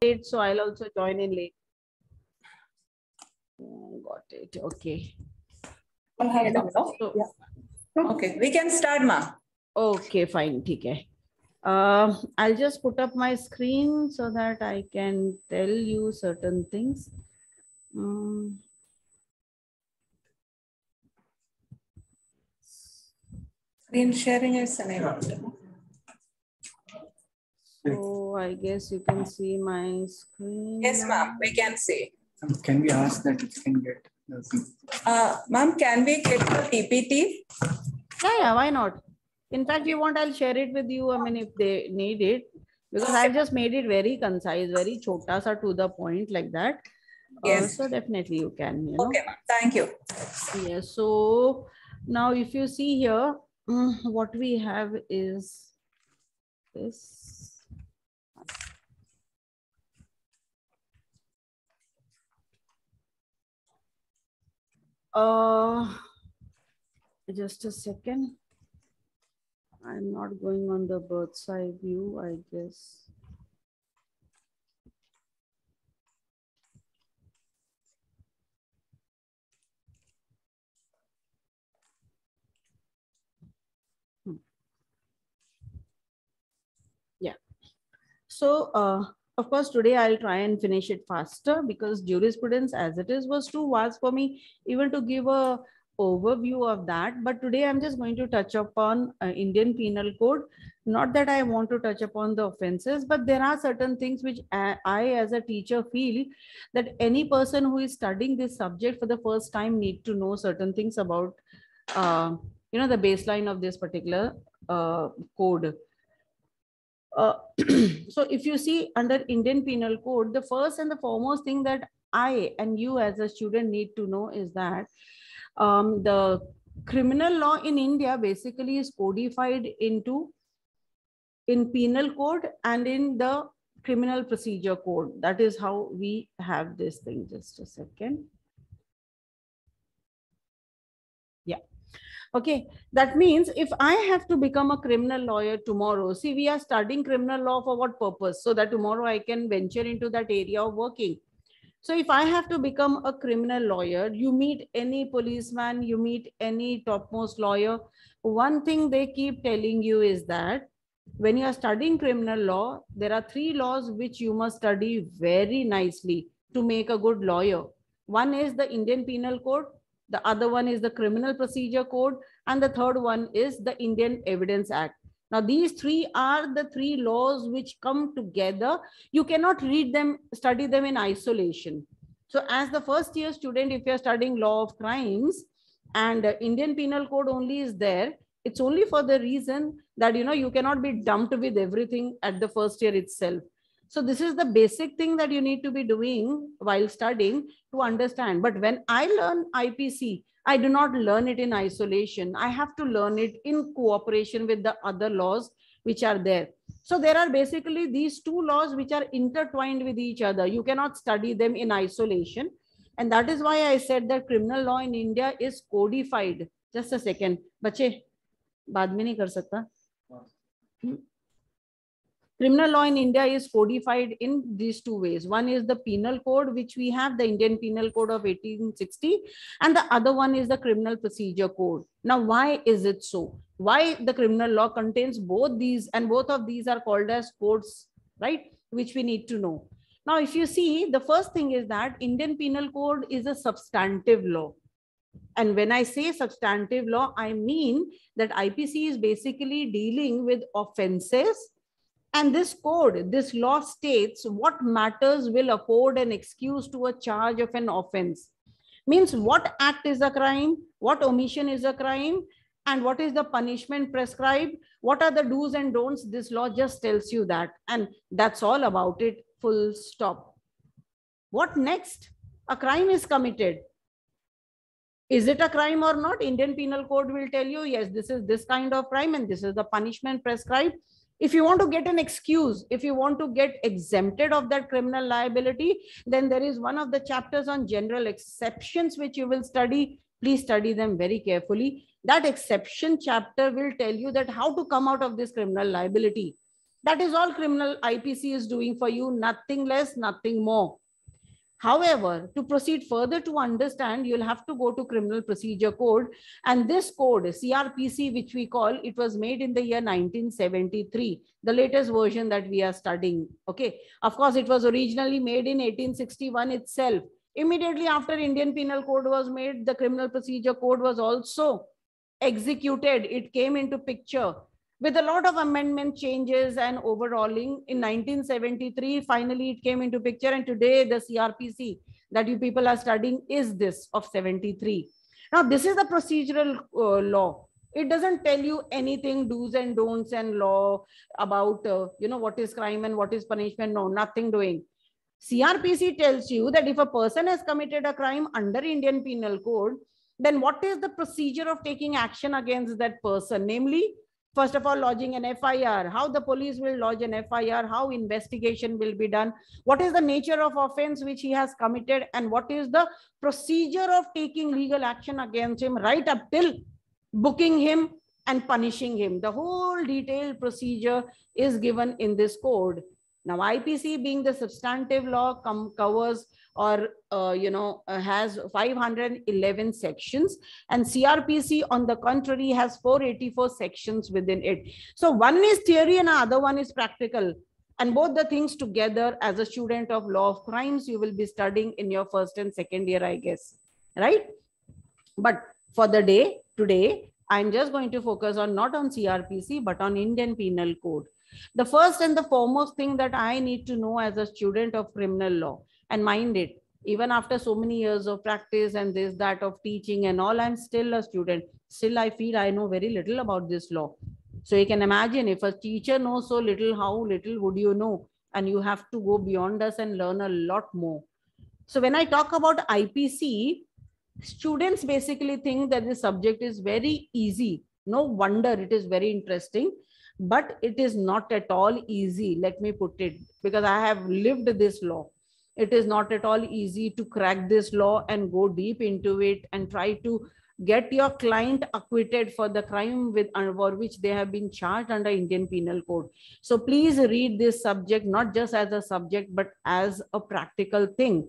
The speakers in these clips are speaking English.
late, so I'll also join in late. Got it. Okay. So, okay, we can start, ma'am. Okay, fine. Okay. I'll just put up my screen so that I can tell you certain things. Screen sharing is enabled. So I guess you can see my screen. Yes, ma'am, we can see. Can we ask that if you can get ma'am, can we get the PPT? Yeah, why not? In fact, you want, I'll share it with you. I mean, if they need it, because I've just made it very concise, very chota sa to the point like that. Yes. So definitely you can, you know. Okay, ma'am. Thank you. Yes. So now if you see here, what we have is this. Just a second. I'm not going on the bird's eye view, I guess. Yeah. So, of course, today I'll try and finish it faster because jurisprudence as it is was too vast for me even to give a overview of that. But today I'm just going to touch upon Indian Penal Code. Not that I want to touch upon the offenses, but there are certain things which I as a teacher feel that any person who is studying this subject for the first time need to know certain things about, you know, the baseline of this particular code. So if you see under Indian Penal Code, the first and the foremost thing that I and you as a student need to know is that the criminal law in India basically is codified in penal code and in the criminal procedure code. That is how we have this thing. Just a second. Yeah. Okay, that means if I have to become a criminal lawyer tomorrow, see, we are studying criminal law for what purpose? So that tomorrow I can venture into that area of working. So if I have to become a criminal lawyer, you meet any policeman, you meet any topmost lawyer, one thing they keep telling you is that when you are studying criminal law, there are 3 laws which you must study very nicely to make a good lawyer. One is the Indian Penal Code, the other one is the Criminal Procedure Code, and the third one is the Indian Evidence Act. Now, these 3 are the 3 laws which come together. You cannot read them, study them in isolation. So as the first year student, if you're studying law of crimes and Indian Penal Code only is there, it's only for the reason that, you know, you cannot be dumped with everything at the first year itself. So this is the basic thing that you need to be doing while studying to understand. But when I learn IPC, I do not learn it in isolation. I have to learn it in cooperation with the other laws which are there. So there are basically these 2 laws which are intertwined with each other. You cannot study them in isolation. And that is why I said that criminal law in India is codified. Just a second. Bache, baad mein nahi kar sakta. Criminal law in India is codified in these 2 ways. One is the penal code, which we have, the Indian Penal Code of 1860, and the other one is the Criminal Procedure Code. Now, why is it so? Why the criminal law contains both these, and both of these are called as codes, right? Which we need to know. Now, if you see, the first thing is that Indian Penal Code is a substantive law. And when I say substantive law, I mean that IPC is basically dealing with offenses. And this code, this law states what matters will afford an excuse to a charge of an offense. Means what act is a crime, what omission is a crime, and what is the punishment prescribed, what are the do's and don'ts. This law just tells you that. And that's all about it, full stop. What next? A crime is committed. Is it a crime or not? Indian Penal Code will tell you, yes, this is this kind of crime and this is the punishment prescribed. If you want to get an excuse, if you want to get exempted of that criminal liability, then there is one of the chapters on general exceptions which you will study. Please study them very carefully. That exception chapter will tell you that how to come out of this criminal liability. That is all criminal IPC is doing for you, nothing less, nothing more. However, to proceed further to understand, you'll have to go to Criminal Procedure Code. And this code, CRPC, which we call, it was made in the year 1973, the latest version that we are studying. Okay. Of course, it was originally made in 1861 itself. Immediately after Indian Penal Code was made, the Criminal Procedure Code was also executed. It came into picture with a lot of amendment changes and overhauling. In 1973, finally it came into picture, and today the CRPC that you people are studying is this of 73. Now this is the procedural law. It doesn't tell you anything, do's and don'ts and law about what is crime and what is punishment. No, nothing doing. CRPC tells you that if a person has committed a crime under Indian Penal Code, then what is the procedure of taking action against that person? Namely, first of all, lodging an FIR, how the police will lodge an FIR, how investigation will be done, what is the nature of offense which he has committed, and what is the procedure of taking legal action against him right up till booking him and punishing him. The whole detailed procedure is given in this code. Now, IPC being the substantive law covers or has 511 sections, and CRPC on the contrary has 484 sections within it. So one is theory and the other one is practical, and both the things together, as a student of law of crimes, you will be studying in your first and second year, I guess, right? But for the day today, I'm just going to focus on not on CRPC but on Indian Penal Code. The first and the foremost thing that I need to know as a student of criminal law, and mind it, even after so many years of practice and this, that of teaching and all, I'm still a student. Still, I feel I know very little about this law. So you can imagine, if a teacher knows so little, how little would you know? And you have to go beyond us and learn a lot more. So when I talk about IPC, students basically think that the subject is very easy. No wonder it is very interesting. But it is not at all easy, let me put it, because I have lived this law. It is not at all easy to crack this law and go deep into it and try to get your client acquitted for the crime for which they have been charged under Indian Penal Code. So please read this subject not just as a subject but as a practical thing.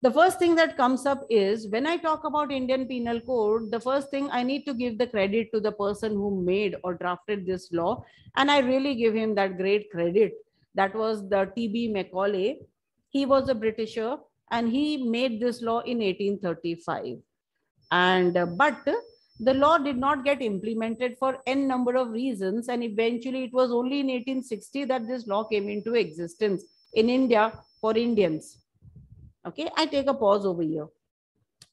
The first thing that comes up is, when I talk about Indian Penal Code, the first thing I need to give the credit to the person who made or drafted this law. And I really give him that great credit. That was the T.B. Macaulay. He was a Britisher and he made this law in 1835. But the law did not get implemented for n number of reasons. And eventually it was only in 1860 that this law came into existence in India for Indians. Okay, I take a pause over here.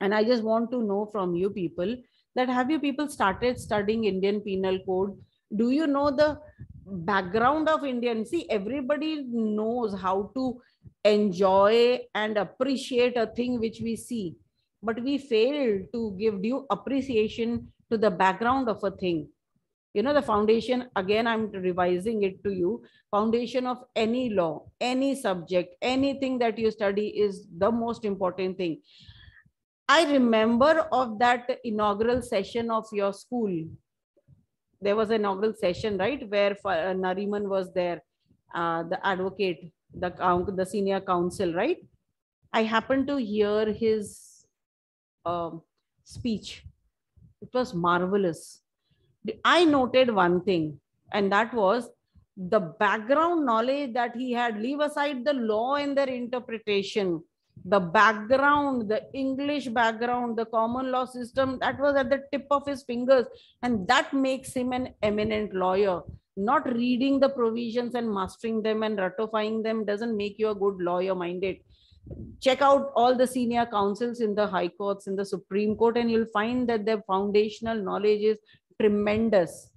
And I just want to know from you people that, have you people started studying Indian Penal Code? Do you know the background of Indian? See, everybody knows how to enjoy and appreciate a thing which we see, but we fail to give due appreciation to the background of a thing. You know, the foundation, again, I'm revising it to you. Foundation of any law, any subject, anything that you study is the most important thing. I remember of that inaugural session of your school. There was an inaugural session, right, where Nariman was there, the advocate, the senior counsel, right? I happened to hear his speech. It was marvelous. I noted one thing, and that was the background knowledge that he had. Leave aside the law and their interpretation, the background, the English background, the common law system, that was at the tip of his fingers. And that makes him an eminent lawyer. Not reading the provisions and mastering them and ratifying them doesn't make you a good lawyer, minded. Check out all the senior counsels in the high courts, in the Supreme Court, and you'll find that their foundational knowledge is tremendous.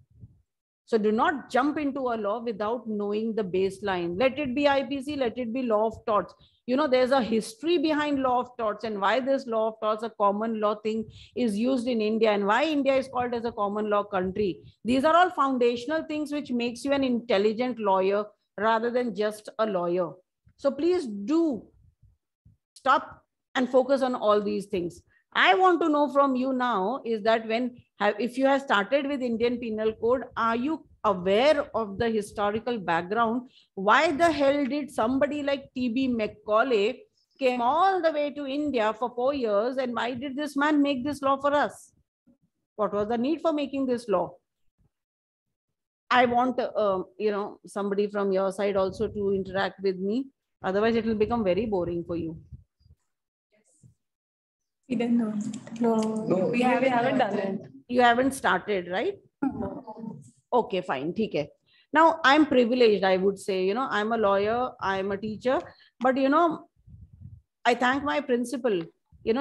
So do not jump into a law without knowing the baseline. Let it be IPC, let it be law of torts. You know, there's a history behind law of torts and why this law of torts, a common law thing, is used in India, and why India is called as a common law country. These are all foundational things which makes you an intelligent lawyer rather than just a lawyer. So please do stop and focus on all these things. I want to know from you now is that if you have started with Indian Penal Code, are you aware of the historical background, why the hell did somebody like T.B. Macaulay came all the way to India for 4 years, and why did this man make this law for us? What was the need for making this law? I want, somebody from your side also to interact with me. Otherwise, it will become very boring for you. We didn't know. No, We haven't done it. You haven't started, right? Okay, fine. Okay. Now, I'm privileged, I would say. I'm a lawyer, I'm a teacher, but, I thank my principal.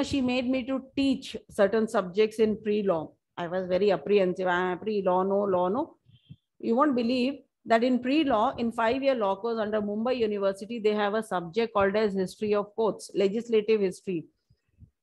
She made me to teach certain subjects in pre-law. I was very apprehensive. Pre-law, no, law, no. You won't believe that in pre-law, in 5-year law course under Mumbai University, they have a subject called as history of courts, legislative history.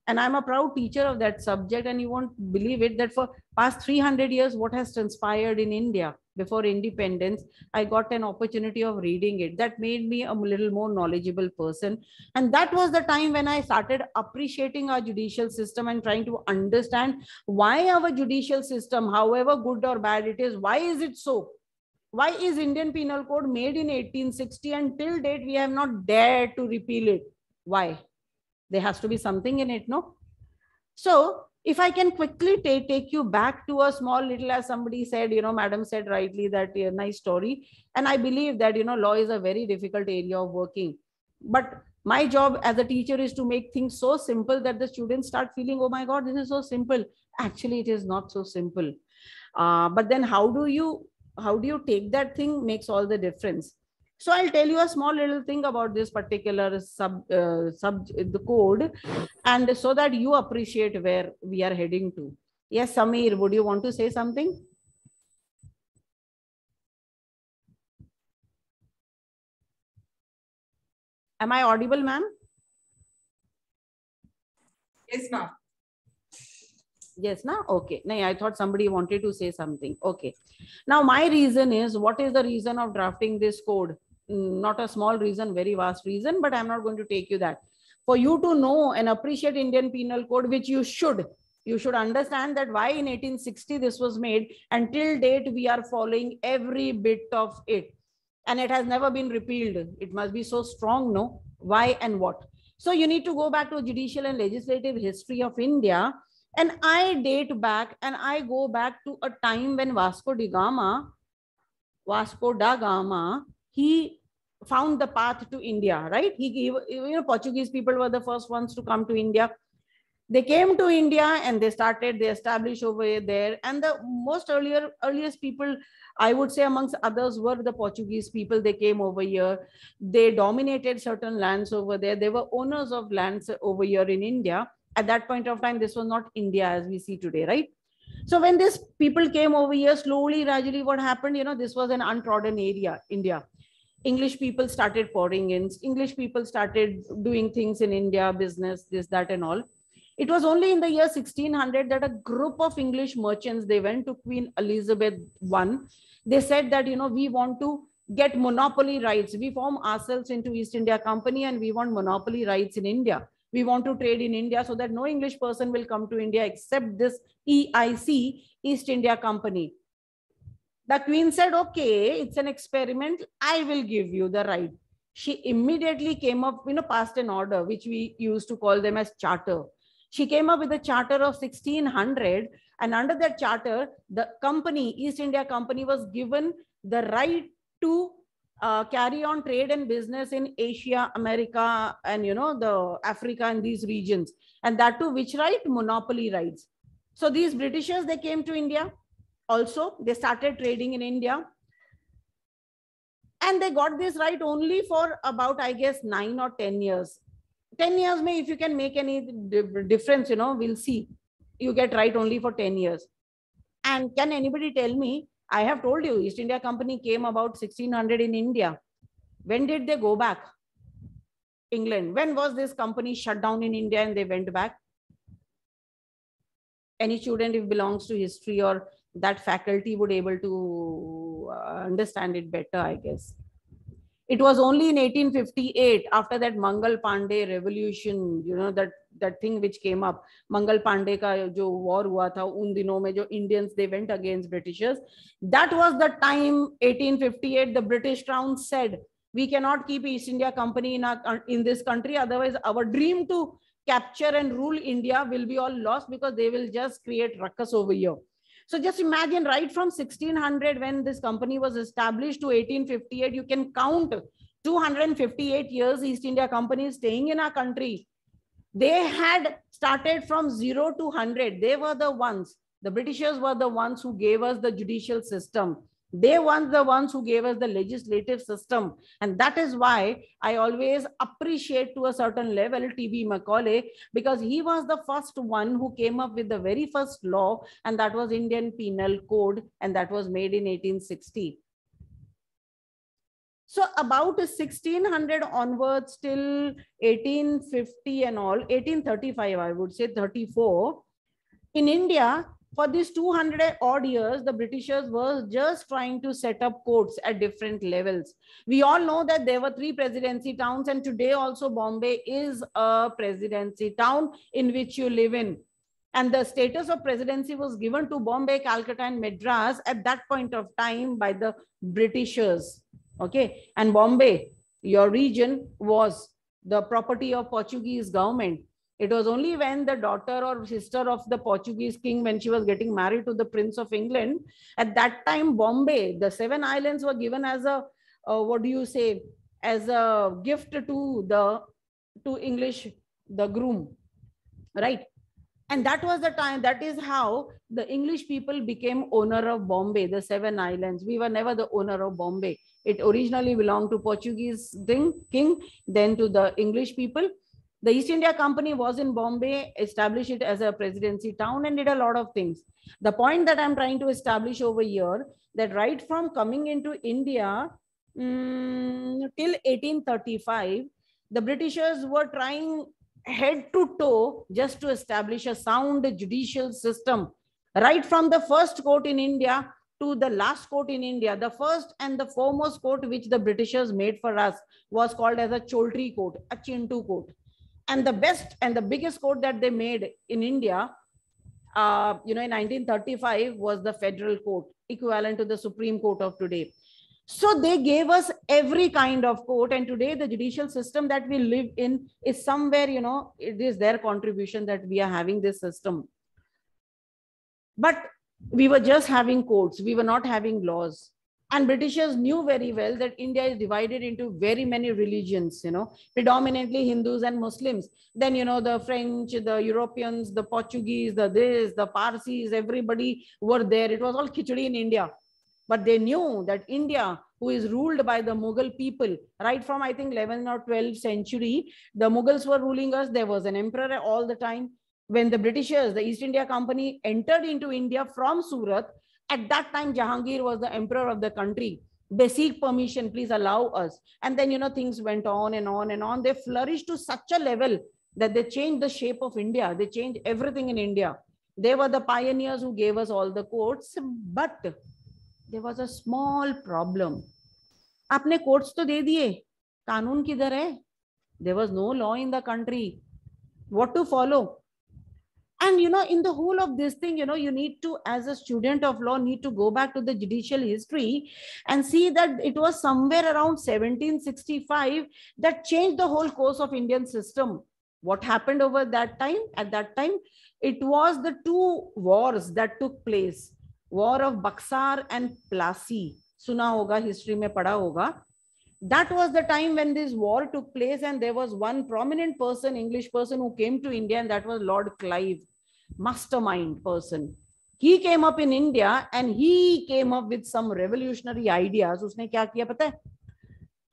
And I'm a proud teacher of that subject. And you won't believe it that for past 300 years, what has transpired in India before independence, I got an opportunity of reading it. That made me a little more knowledgeable person. And that was the time when I started appreciating our judicial system and trying to understand why our judicial system, however good or bad it is, why is it so? Why is Indian Penal Code made in 1860 and till date we have not dared to repeal it? Why? There has to be something in it, no? So if I can quickly take you back to a small little, as somebody said, madam said rightly that nice story. And I believe that, law is a very difficult area of working. But my job as a teacher is to make things so simple that the students start feeling, oh my God, this is so simple. Actually, it is not so simple. But then how do you take that thing makes all the difference. So I'll tell you a small little thing about this particular the code, and so that you appreciate where we are heading to. Yes, Samir, would you want to say something? Am I audible, ma'am? Yes, ma'am. Yes, na? Okay. No, I thought somebody wanted to say something. Okay. Now, my reason is, what is the reason of drafting this code? Not a small reason, very vast reason, but I'm not going to take you that. For you to know and appreciate Indian Penal Code, which you should understand that why in 1860 this was made, and till date we are following every bit of it. And it has never been repealed. It must be so strong, no? Why and what? So you need to go back to judicial and legislative history of India. And I date back and I go back to a time when Vasco da Gama, he found the path to India, right? He gave, Portuguese people were the first ones to come to India. They came to India and they established over there. And the most earliest people, I would say amongst others, were the Portuguese people. They came over here. They dominated certain lands over there. They were owners of lands over here in India. At that point of time, this was not India as we see today, right? So when these people came over here, slowly, gradually, what happened, this was an untrodden area, India. English people started pouring in. English people started doing things in India, business, this, that, and all. It was only in the year 1600 that a group of English merchants, they went to Queen Elizabeth I. They said that, we want to get monopoly rights. We form ourselves into East India Company and we want monopoly rights in India. We want to trade in India so that no English person will come to India except this EIC, East India Company. The Queen said, okay, it's an experiment. I will give you the right. She immediately came up, passed an order, which we used to call them as charter. She came up with a charter of 1600, and under that charter, the company, East India Company, was given the right to carry on trade and business in Asia, America, and the Africa and these regions. And that too, which right? Monopoly rights. So these Britishers, they came to India. Also, they started trading in India. And they got this right only for about, I guess, 9 or 10 years. 10 years, may if you can make any difference, we'll see. You get right only for 10 years. And can anybody tell me, I have told you, East India Company came about 1600 in India. When did they go back? England. When was this company shut down in India and they went back? Any student, if belongs to history or that faculty, would able to understand it better, I guess. It was only in 1858, after that Mangal Pandey revolution, you know, that thing which came up, Mangal Pandey ka jo war hua tha, un dino mein jo Indians, they went against Britishers. That was the time, 1858, the British Crown said, we cannot keep East India Company in this country. Otherwise, our dream to capture and rule India will be all lost, because they will just create ruckus over here. So just imagine, right from 1600, when this company was established, to 1858, you can count 258 years East India Company staying in our country. They had started from 0 to 100. They were the ones, the Britishers were the ones who gave us the judicial system. They were the ones who gave us the legislative system. And that is why I always appreciate, to a certain level, T.B. Macaulay, because he was the first one who came up with the very first law, and that was Indian Penal Code, and that was made in 1860. So about 1600 onwards till 1850 and all, 1835, I would say 34, in India, for these 200 odd years, the Britishers were just trying to set up courts at different levels. We all know that there were 3 presidency towns, and today also Bombay is a presidency town in which you live in. And the status of presidency was given to Bombay, Calcutta, and Madras at that point of time by the Britishers. Okay, and Bombay, your region, was the property of Portuguese government. It was only when the daughter or sister of the Portuguese king, when she was getting married to the Prince of England, at that time, Bombay, the 7 islands were given as a, what do you say, as a gift to English, the groom, right? And that was the time, that is how the English people became owner of Bombay, the 7 islands. We were never the owner of Bombay. It originally belonged to Portuguese king, then to the English people. The East India Company was in Bombay, established it as a presidency town, and did a lot of things. The point that I'm trying to establish over here, that right from coming into India till 1835, the Britishers were trying head to toe just to establish a sound judicial system. Right from the first court in India to the last court in India, the first and the foremost court which the Britishers made for us was called as a Choultry court, a Chintu court. And the best and the biggest court that they made in India, in 1935, was the Federal Court, equivalent to the Supreme Court of today. So they gave us every kind of court, and today the judicial system that we live in is somewhere, it is their contribution that we are having this system. But we were just having courts, we were not having laws. And Britishers knew very well that India is divided into very many religions, predominantly Hindus and Muslims. Then, the French, the Europeans, the Portuguese, the Parsis, everybody were there. It was all khichdi in India. But they knew that India, who is ruled by the Mughal people, right from, I think, 11th or 12th century, the Mughals were ruling us. There was an emperor all the time. When the Britishers, the East India Company, entered into India from Surat, at that time, Jahangir was the emperor of the country. They seek permission, please allow us. And then, things went on and on and on. They flourished to such a level that they changed the shape of India. They changed everything in India. They were the pioneers who gave us all the courts. But there was a small problem. Aapne courts to de diye. Kanun kidhar hai? There was no law in the country. What to follow? And, in the whole of this thing, you need to, as a student of law, need to go back to the judicial history and see that it was somewhere around 1765 that changed the whole course of Indian system. What happened over that time? At that time, it was the 2 wars that took place. War of Buxar and Plassey. Suna hoga, history mein pada hoga. That was the time when this war took place, and there was one prominent person, English person, who came to India, and that was Lord Clive, mastermind person. He came up in India and he came up with some revolutionary ideas. उसने क्या किया पता है?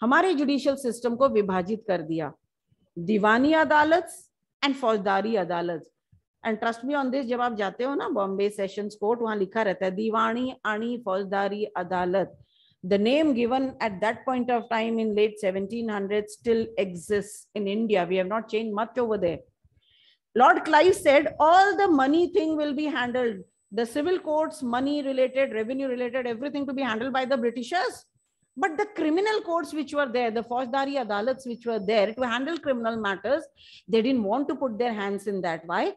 हमारे judicial system को विभाजित कर दिया. दीवानी अदालत and फौजदारी अदालत. And trust me on this, जब आप जाते हो ना Bombay Sessions Court, वहाँ लिखा रहता है दीवानी आणि फौजदारी अदालत. The name given at that point of time in late 1700s still exists in India. We have not changed much over there. Lord Clive said all the money thing will be handled. The civil courts, money related, revenue related, everything to be handled by the Britishers. But the criminal courts which were there, the Faujdari Adalats which were there to handle criminal matters, they didn't want to put their hands in that. Why?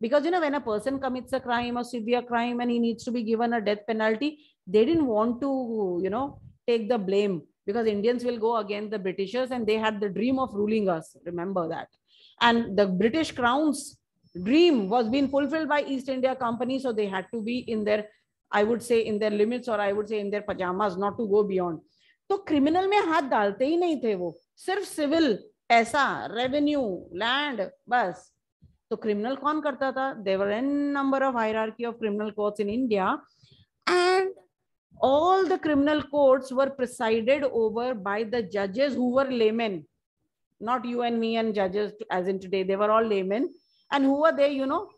Because, you know, when a person commits a crime, a severe crime, and he needs to be given a death penalty, they didn't want to, you know, take the blame, because Indians will go against the Britishers, and they had the dream of ruling us. Remember that. And the British Crown's dream was being fulfilled by East India Company. So they had to be in their, I would say, in their limits, or I would say in their pajamas, not to go beyond. तो criminal में हाथ डालते ही नहीं थे वो, सिर्फ civil, पैसा, revenue, land, बस. तो क्रिमिनल कौन करता था? There were an number of hierarchy of criminal courts in India, and all the criminal courts were presided over by the judges who were laymen, not you and me and judges as in today. They were all laymen. And who were they, you know?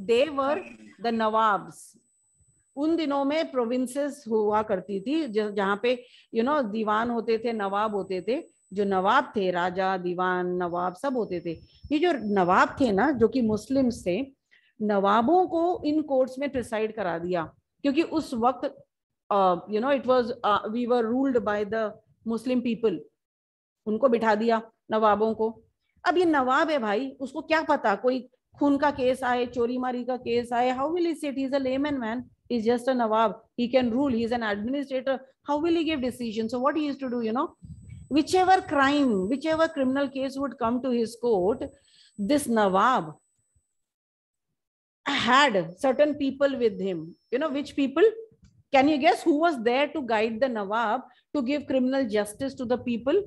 They were the nawabs. उन दिनों में provinces हुआ करती थी जहाँ पे you know दीवान होते थे, नवाब होते थे. जो नवाब थे, राजा, दीवान, नवाब सब होते थे. ये जो नवाब थे ना, जो कि मुस्लिम्स थे, नवाबों को इन कोर्ट्स में प्रिसाइड करा दिया, क्योंकि उस वक्त you know it was we were ruled by the Muslim people. उनको बिठा दिया नवाबों को. अब ये नवाब है भाई, उसको क्या पता कोई खून का केस आए, चोरी मारी का केस आए, how will he sit? He is a layman man. He's just a Nawab. He can rule. He's an administrator. How will he give decisions? So what he used to do, you know, whichever crime, whichever criminal case would come to his court, this Nawab had certain people with him. You know which people? Can you guess who was there to guide the Nawab to give criminal justice to the people?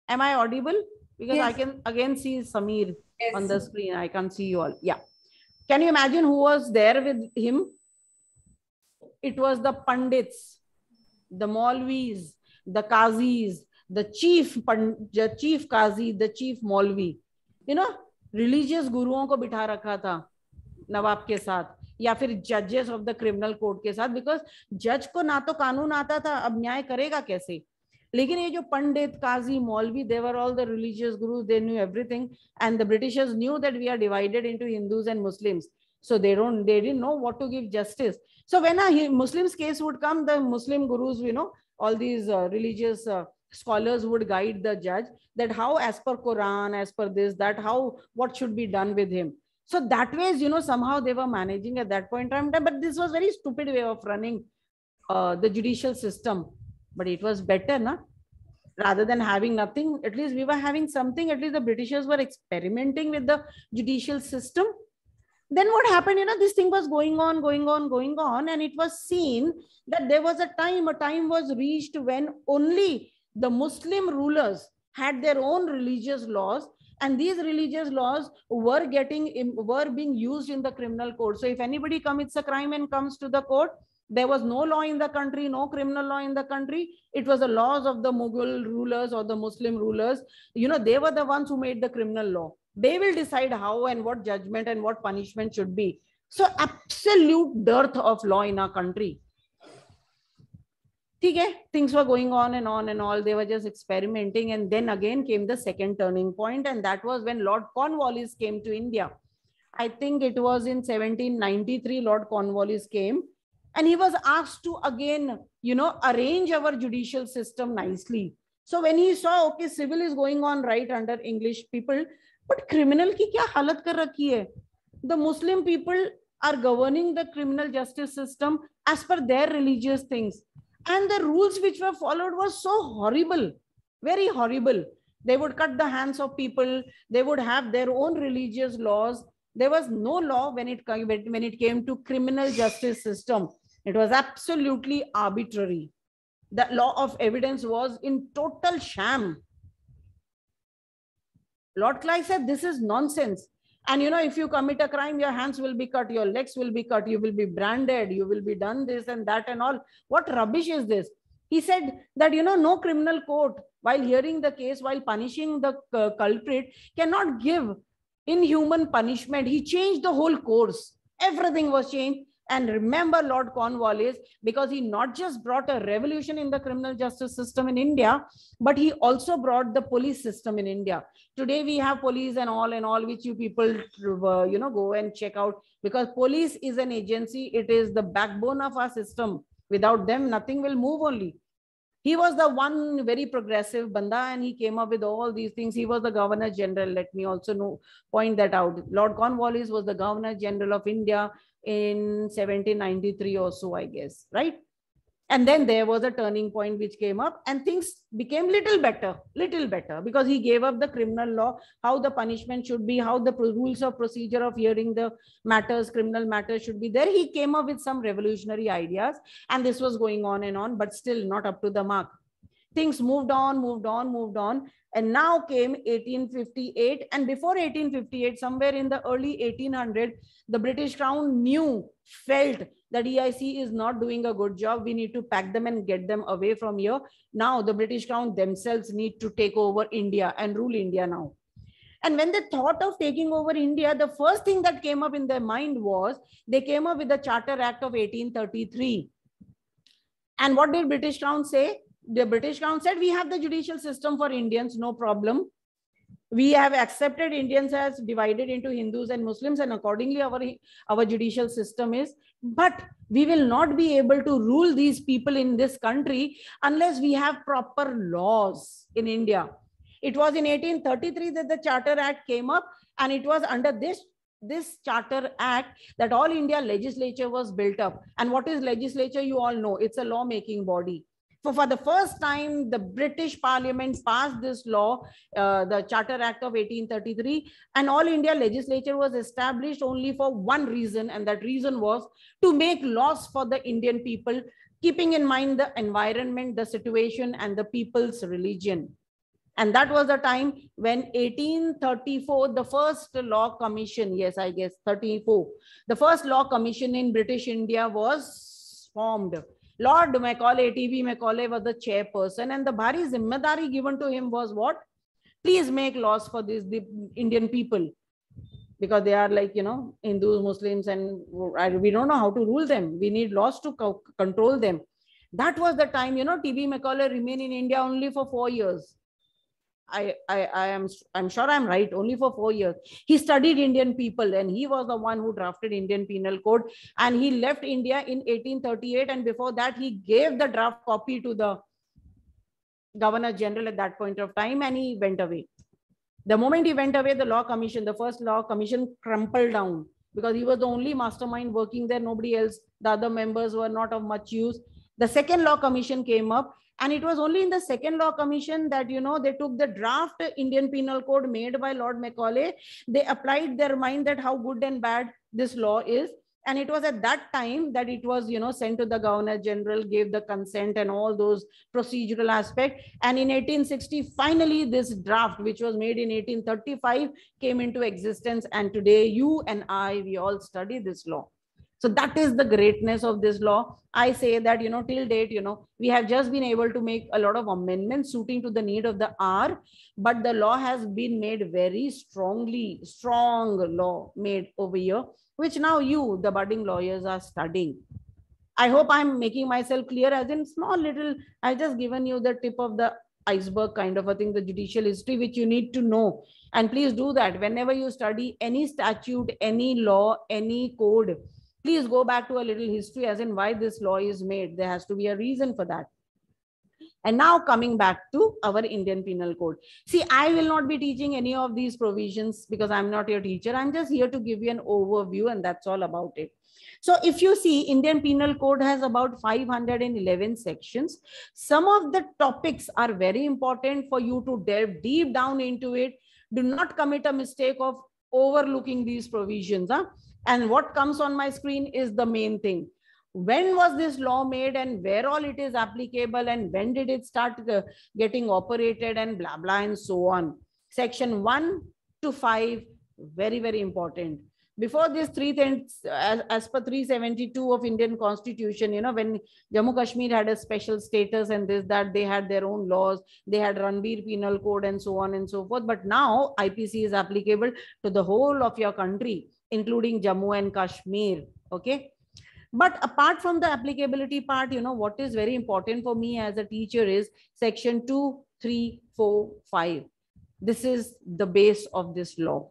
Am I audible? Because yes. I can again see Samir yes. on the screen. I can't see you all. Yeah. Can you imagine who was there with him? It was the Pandits, the Maulvis, the Qazis, the chief Qazi, the chief Maulvi. You know, religious गुरुओं को बिठा रखा था नवाब के साथ, या फिर judges of the criminal court के साथ, because judge को ना तो कानून आता था, अब न्याय करेगा कैसे? लेकिन ये जो पंडित, काजी, मौलवी, they were all the religious gurus. They knew everything, and the Britishers knew that we are divided into Hindus and Muslims, so they didn't know what to give justice. So when a Muslim's case would come, the Muslim gurus, you know, all these religious scholars would guide the judge that how, as per Quran, as per this, that how, what should be done with him. So that way, you know, somehow they were managing at that point in time. But this was very stupid way of running the judicial system. But it was better, na? Rather than having nothing, at least we were having something. At least the Britishers were experimenting with the judicial system. Then what happened, you know, this thing was going on, and it was seen that there was a time was reached when only the Muslim rulers had their own religious laws, and these religious laws were being used in the criminal court. So if anybody commits a crime and comes to the court, there was no law in the country, no criminal law in the country. It was the laws of the Mughal rulers or the Muslim rulers. You know, they were the ones who made the criminal law. They will decide how and what judgment and what punishment should be. So absolute dearth of law in our country. Okay, things were going on and all. They were just experimenting. And then again came the second turning point. And that was when Lord Cornwallis came to India. I think it was in 1793, Lord Cornwallis came. And he was asked to again, you know, arrange our judicial system nicely. So when he saw, okay, civil is going on right under English people, but criminal ki kya halat kar rakhi hai? The Muslim people are governing the criminal justice system as per their religious things. And the rules which were followed were so horrible, very horrible. They would cut the hands of people. They would have their own religious laws. There was no law when it came to criminal justice system. It was absolutely arbitrary. The law of evidence was in total sham. Lord Clive said, this is nonsense. And you know, if you commit a crime, your hands will be cut, your legs will be cut, you will be branded, you will be done this and that and all. What rubbish is this? He said that, you know, no criminal court, while hearing the case, while punishing the culprit, cannot give inhuman punishment. He changed the whole course. Everything was changed. And remember Lord Cornwallis, because he not just brought a revolution in the criminal justice system in India, but he also brought the police system in India. Today we have police and all, which you people, go and check out, because police is an agency. It is the backbone of our system. Without them, nothing will move only. He was the one very progressive banda, and he came up with all these things. He was the Governor General. Let me also point that out. Lord Cornwallis was the Governor General of India in 1793 or so, I guess, right? And then there was a turning point which came up, and things became little better, because he gave up the criminal law, how the punishment should be, how the rules of procedure of hearing the matters, criminal matters should be there. He came up with some revolutionary ideas, and this was going on and on, but still not up to the mark. Things moved on. And now came 1858. And before 1858, somewhere in the early 1800s, the British Crown felt that EIC is not doing a good job. We need to pack them and get them away from here. Now the British Crown themselves need to take over India and rule India now. And when they thought of taking over India, the first thing that came up in their mind was they came up with the Charter Act of 1833. And what did British Crown say? The British Crown said, we have the judicial system for Indians, no problem. We have accepted Indians as divided into Hindus and Muslims, and accordingly our judicial system is, but we will not be able to rule these people in this country unless we have proper laws in India. It was in 1833 that the Charter Act came up, and it was under this Charter Act that all India legislature was built up. And what is legislature? You all know, it's a law-making body. For the first time, the British Parliament passed this law, the Charter Act of 1833, and all India legislature was established only for one reason, and that reason was to make laws for the Indian people, keeping in mind the environment, the situation, and the people's religion. And that was the time when 1834, the first law commission, yes, I guess 34, the first law commission in British India was formed. Lord Macaulay, T.B. Macaulay was the chairperson, and the bhari zimmedari given to him was what? Please make laws for the Indian people, because they are like, Hindus, Muslims, and we don't know how to rule them. We need laws to control them. That was the time, T.B. Macaulay remained in India only for 4 years. I'm sure I'm right, only for 4 years. He studied Indian people, and he was the one who drafted Indian Penal Code, and he left India in 1838, and before that he gave the draft copy to the Governor General at that point of time, and he went away. The moment he went away, the law commission, the first law commission, crumpled down, because he was the only mastermind working there, nobody else. The other members were not of much use. The second law commission came up, and it was only in the second law commission that, they took the draft Indian Penal Code made by Lord Macaulay. They applied their mind that how good and bad this law is. And it was at that time that it was, sent to the Governor General, gave the consent and all those procedural aspects. And in 1860, finally, this draft, which was made in 1835, came into existence. And today, you and I, we all study this law. So that is the greatness of this law. I say that, till date, we have just been able to make a lot of amendments suiting to the need of the hour, but the law has been made very strong law made over here, which now you, the budding lawyers, are studying. I hope I'm making myself clear, as in small little, I've just given you the tip of the iceberg kind of a thing, the judicial history, which you need to know. And please do that whenever you study any statute, any law, any code. Please go back to a little history, as in why this law is made. There has to be a reason for that. And now coming back to our Indian Penal Code. See, I will not be teaching any of these provisions because I'm not your teacher. I'm just here to give you an overview, and that's all about it. So if you see, Indian Penal Code has about 511 sections. Some of the topics are very important for you to delve deep down into it. Do not commit a mistake of overlooking these provisions. And what comes on my screen is the main thing. When was this law made, and where all it is applicable, and when did it start getting operated, and blah, blah, and so on. Section 1 to 5, very, very important. Before this, three things, as per 372 of Indian Constitution, when Jammu Kashmir had a special status and this, that, they had their own laws, they had Ranbir Penal Code and so on and so forth. But now IPC is applicable to the whole of your country, including Jammu and Kashmir. Okay. But apart from the applicability part, what is very important for me as a teacher is section 2, 3, 4, 5. This is the base of this law.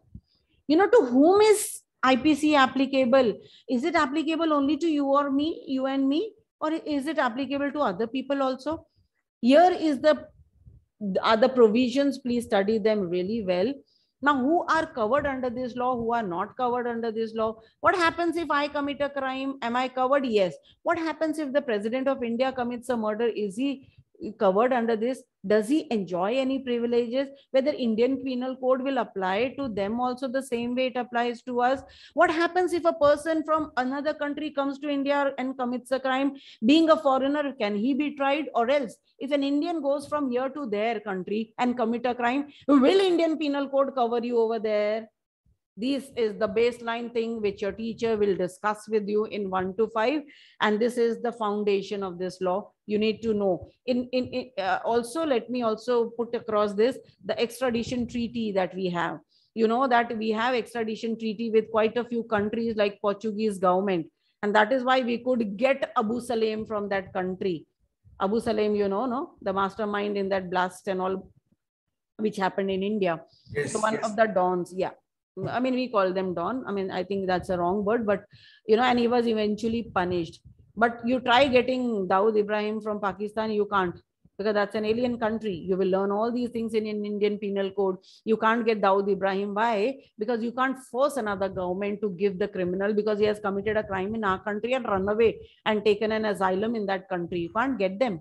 To whom is IPC applicable? Is it applicable only to you or me, you and me, or is it applicable to other people also? Here is the other provisions. Please study them really well. Now, who are covered under this law, who are not covered under this law? What happens if I commit a crime? Am I covered? Yes. What happens if the President of India commits a murder? Is he covered under this? Does he enjoy any privileges? Whether Indian Penal Code will apply to them also the same way it applies to us? What happens if a person from another country comes to India and commits a crime? Being a foreigner, can he be tried? Or else, if an Indian goes from here to their country and commit a crime, will Indian Penal Code cover you over there? This is the baseline thing which your teacher will discuss with you in 1 to 5. And this is the foundation of this law. You need to know. Also, let me also put across this, the extradition treaty that we have. You know that we have extradition treaty with quite a few countries like Portuguese government. And that is why we could get Abu Salem from that country. Abu Salem, no? The mastermind in that blast and all, which happened in India. Yes, so one of the dons, yeah. I mean, we call them Don. I mean, I think that's a wrong word, but, and he was eventually punished. But you try getting Dawood Ibrahim from Pakistan, you can't, because that's an alien country. You will learn all these things in Indian Penal Code. You can't get Dawood Ibrahim. Why? Because you can't force another government to give the criminal because he has committed a crime in our country and run away and taken an asylum in that country. You can't get them.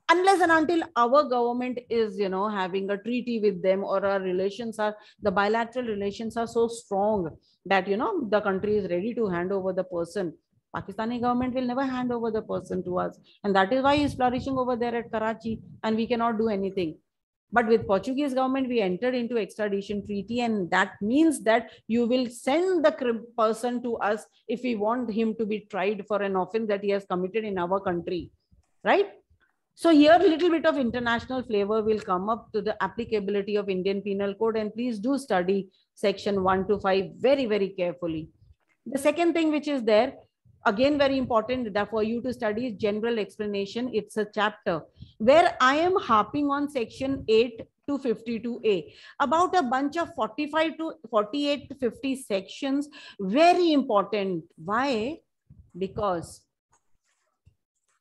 Unless and until our government is, having a treaty with them, or our the bilateral relations are so strong that, the country is ready to hand over the person. Pakistani government will never hand over the person to us. And that is why he's flourishing over there at Karachi and we cannot do anything. But with Portuguese government, we entered into extradition treaty, and that means that you will send the person to us if we want him to be tried for an offense that he has committed in our country, right? So here a little bit of international flavor will come up to the applicability of Indian Penal Code, and please do study section 1 to 5 very, very carefully. The second thing which is there, again very important that for you to study, is general explanation. It's a chapter where I am harping on section 8 to 52A, about a bunch of 45 to 48 to 50 sections. Very important. Why? Because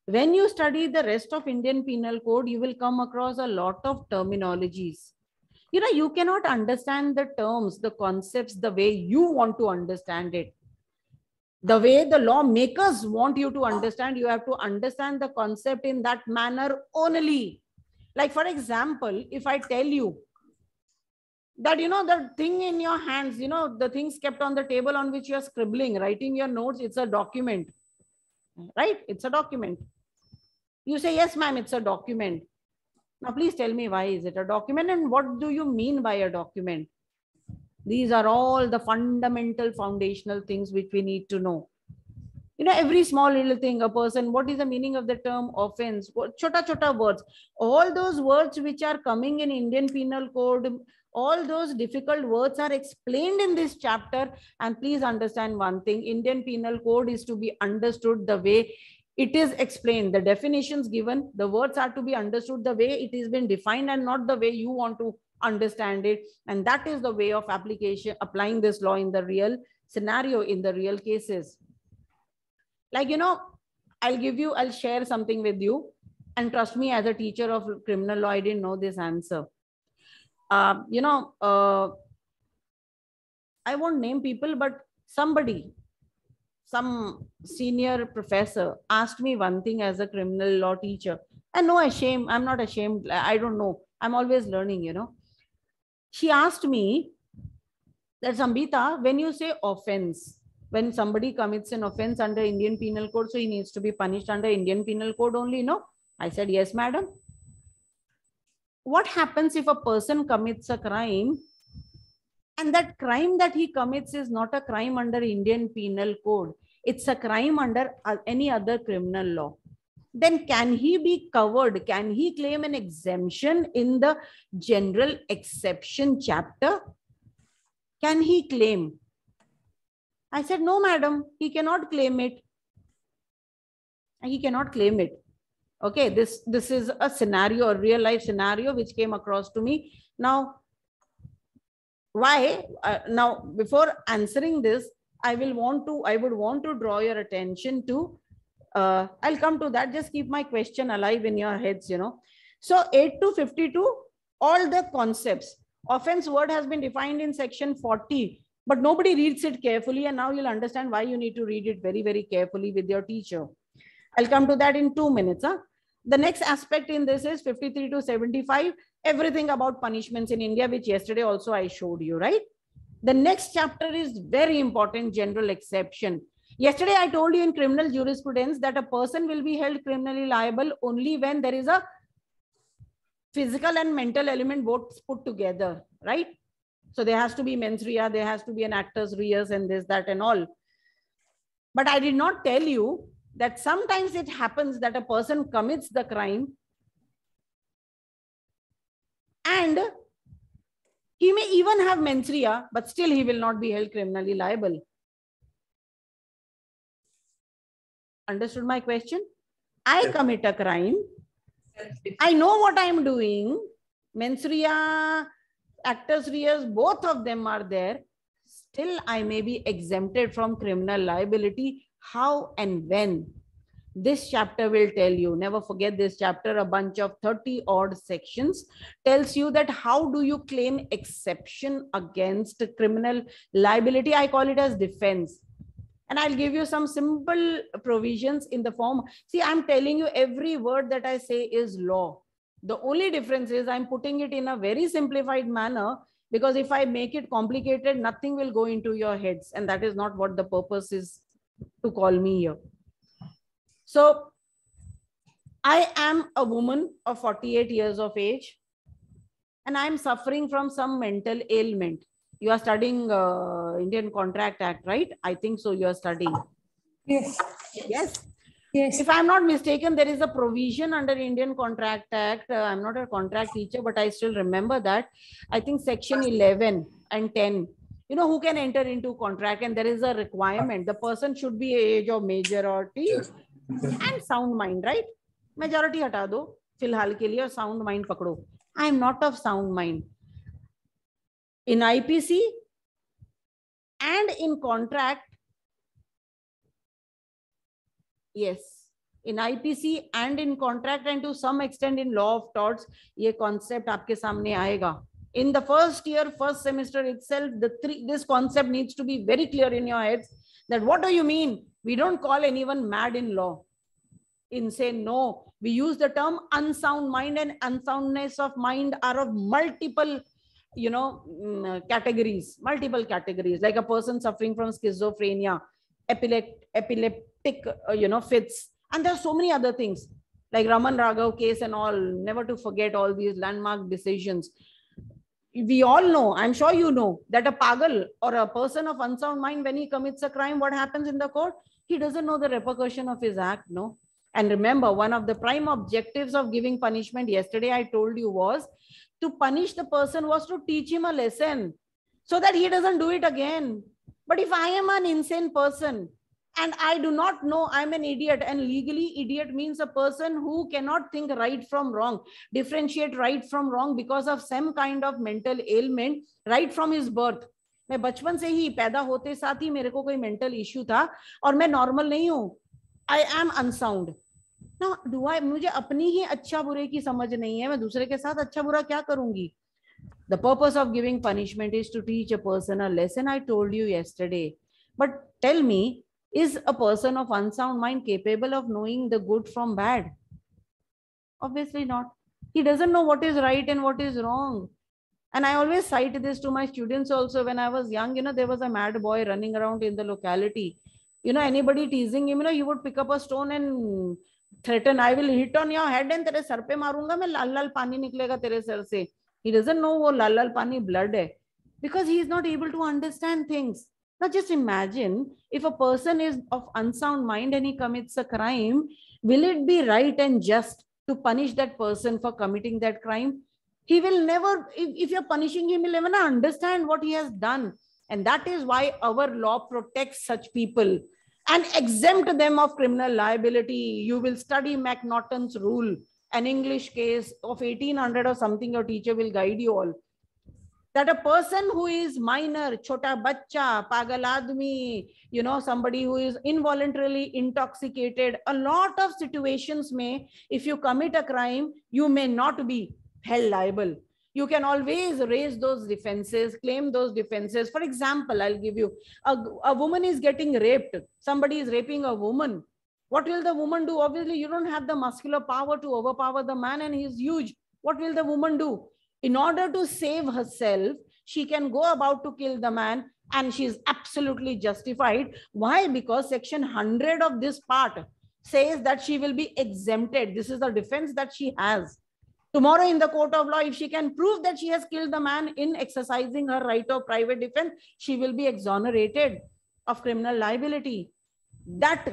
when you study the rest of Indian Penal Code, you will come across a lot of terminologies. You cannot understand the terms, the concepts, the way you want to understand it. The way the lawmakers want you to understand, you have to understand the concept in that manner only. Like, for example, if I tell you that, the thing in your hands, the things kept on the table on which you're scribbling, writing your notes, it's a document, right? It's a document. You say, yes, ma'am, it's a document. Now, please tell me, why is it a document and what do you mean by a document? These are all the fundamental foundational things which we need to know. Every small little thing, a person, what is the meaning of the term offense? Chota words. All those words which are coming in Indian Penal Code, all those difficult words are explained in this chapter. And please understand one thing, Indian Penal Code is to be understood the way it is explained. The definitions given, the words are to be understood the way it has been defined and not the way you want to understand it. And that is the way of application, applying this law in the real scenario, in the real cases. Like, I'll share something with you. And trust me, as a teacher of criminal law, I didn't know this answer. I won't name people, but some senior professor asked me one thing as a criminal law teacher. And no, I'm not ashamed. I don't know. I'm always learning, She asked me that, Sambhitha, when you say offense, when somebody commits an offense under Indian Penal Code, so he needs to be punished under Indian Penal Code only, no? I said, yes, madam. What happens if a person commits a crime and that crime that he commits is not a crime under Indian Penal Code? It's a crime under any other criminal law. Then can he be covered? Can he claim an exemption in the general exception chapter? Can he claim? I said, no, madam, he cannot claim it. and he cannot claim it. Okay, this is a scenario, a real life scenario which came across to me. Now, why? Now, before answering this, I would want to draw your attention to, I'll come to that. Just keep my question alive in your heads, So 8 to 52, all the concepts. Offense word has been defined in section 40, but nobody reads it carefully. And now you'll understand why you need to read it very, very carefully with your teacher. I'll come to that in 2 minutes. The next aspect in this is 53 to 75, everything about punishments in India, which yesterday also I showed you, right? The next chapter is very important, general exception. Yesterday I told you in criminal jurisprudence that a person will be held criminally liable only when there is a physical and mental element both put together, right? So there has to be mens rea, there has to be an actus reus and this, that and all. But I did not tell you that sometimes it happens that a person commits the crime and he may even have mens rea, but still he will not be held criminally liable. Understood my question? I commit a crime. I know what I am doing. Mens rea, actus reus, both of them are there. Still, I may be exempted from criminal liability. How and when? This chapter will tell you. Never forget this chapter. A bunch of 30 odd sections tells you that how do you claim exception against criminal liability. I call it as defense. And I'll give you some simple provisions in the form. See, I'm telling you every word that I say is law. The only difference is I'm putting it in a very simplified manner, because if I make it complicated, nothing will go into your heads. And that is not what the purpose is to call me here. So I am a woman of 48 years of age, and I'm suffering from some mental ailment. You are studying Indian Contract Act, right? I think so. You are studying. Yes. Yes. Yes. If I'm not mistaken, there is a provision under Indian Contract Act. I'm not a contract teacher, but I still remember that. I think section 11 and 10. You know who can enter into contract, and there is a requirement. The person should be age of majority and sound mind, right? Majority hata do, filhal ke liye, sound mind pakdo. I am not of sound mind. In IPC and in contract, yes, in IPC and in contract, and to some extent in law of torts, ये concept आपके सामने आएगा. In the first year, first semester itself, this concept needs to be very clear in your heads. That what do you mean? We don't call anyone mad in law. Insane, no. We use the term unsound mind, and unsoundness of mind are of multiple, categories. Multiple categories, like a person suffering from schizophrenia, epileptic, fits, and there are so many other things like Raman Raghav case and all. Never to forget all these landmark decisions. We all know, I'm sure you know, that a pagal or a person of unsound mind, when he commits a crime, what happens in the court? He doesn't know the repercussion of his act, no? And remember, one of the prime objectives of giving punishment, yesterday I told you, was to punish the person, was to teach him a lesson so that he doesn't do it again. But if I am an insane person and I do not know, I'm an idiot, and legally idiot means a person who cannot think right from wrong, differentiate right from wrong because of some kind of mental ailment right from his birth. मैं बचपन से ही, पैदा होते साथ ही मेरे को कोई mental issue था और मैं नॉर्मल नहीं हूँ. I am unsound. Now, मुझे अपनी ही अच्छा बुरे की समझ नहीं है, मैं दूसरे के साथ अच्छा बुरा क्या करूंगी? The purpose of giving punishment is to teach a person a lesson. I told you yesterday. But tell me, is a person of unsound mind capable of knowing the good from bad? Obviously not. He doesn't know what is right and what is wrong. And I always cite this to my students also. When I was young, there was a mad boy running around in the locality. Anybody teasing him, he would pick up a stone and threaten, I will hit on your head and tere sar pe marunga, main lal lal pani niklega tere sar se. He doesn't know wo lal lal pani blood hai, because he is not able to understand things. Now just imagine, if a person is of unsound mind and he commits a crime, will it be right and just to punish that person for committing that crime? He will never, if you're punishing him, he'll never understand what he has done. And that is why our law protects such people. and exempt them of criminal liability. You will study McNaughton's rule, an English case of 1800 or something. Your teacher will guide you all. That a person who is minor, chota bachcha, pagal admi, somebody who is involuntarily intoxicated, a lot of situations may, if you commit a crime, you may not be held liable. You can always raise those defenses, claim those defenses. For example, I'll give you, a woman is getting raped. Somebody is raping a woman. What will the woman do? Obviously, you don't have the muscular power to overpower the man, and he is huge. What will the woman do? In order to save herself, she can go about to kill the man, and she is absolutely justified. Why? Because section 100 of this part says that she will be exempted. This is the defense that she has. Tomorrow in the court of law, if she can prove that she has killed the man in exercising her right of private defense, she will be exonerated of criminal liability. That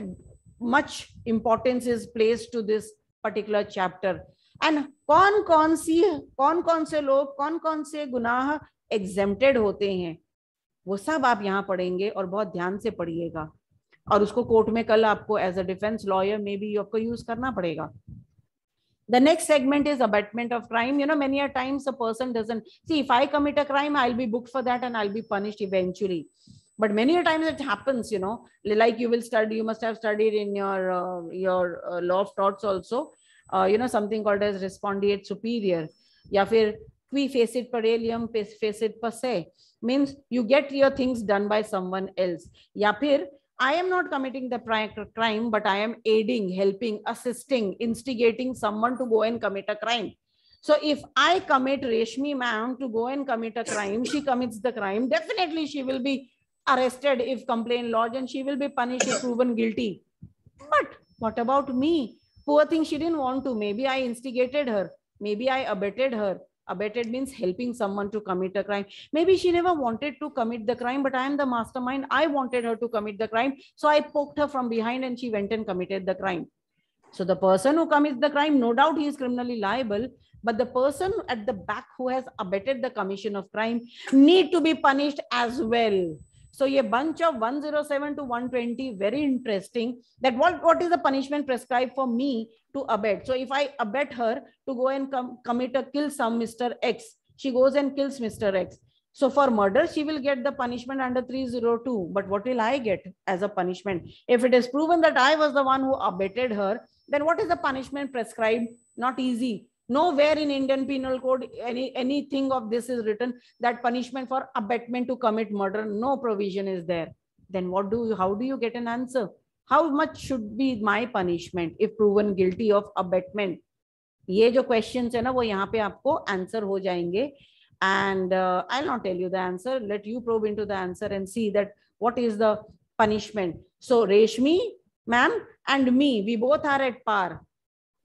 much importance is placed to this particular chapter. And कौन से लोग कौन से गुनाह exempted होते हैं, वो सब आप यहाँ पढ़ेंगे और बहुत ध्यान से पढ़िएगा, और उसको कोर्ट में कल आपको एज अ डिफेंस लॉयर में भी आपको यूज करना पड़ेगा. The next segment is abetment of crime. Many a times a person doesn't see, if I commit a crime, I'll be booked for that and I'll be punished eventually. But many a times it happens, like you must have studied in your law of torts also, something called as respondeat superior. Ya fir qui facit per alium facit per se, means you get your things done by someone else. Ya fir I am not committing the crime, but I am aiding, helping, assisting, instigating someone to go and commit a crime. So if I commit Reshmi ma'am to go and commit a crime, she commits the crime, definitely she will be arrested if complaint lodged, and she will be punished if proven guilty. But what about me? Poor thing, she didn't want to. Maybe I instigated her. Maybe I abetted her. Abetted means helping someone to commit a crime. Maybe she never wanted to commit the crime, but I am the mastermind. I wanted her to commit the crime. So I poked her from behind and she went and committed the crime. So the person who commits the crime, no doubt he is criminally liable, but the person at the back who has abetted the commission of crime need to be punished as well. So a bunch of 107 to 120, very interesting, that what is the punishment prescribed for me to abet. So if I abet her to go and kill some Mr. X, she goes and kills Mr. X. So for murder, she will get the punishment under 302. But what will I get as a punishment? If it is proven that I was the one who abetted her, then what is the punishment prescribed? Not easy. Nowhere in Indian Penal Code anything of this is written, that punishment for abetment to commit murder, no provision is there. Then how do you get an answer? How much should be my punishment if proven guilty of abetment? ये जो questions है ना, वो यहाँ पे आपको answer हो जाएंगे. And I'll not tell you the answer. Let you probe into the answer and see that what is the punishment. So Reshmi ma'am and me, we both are at par.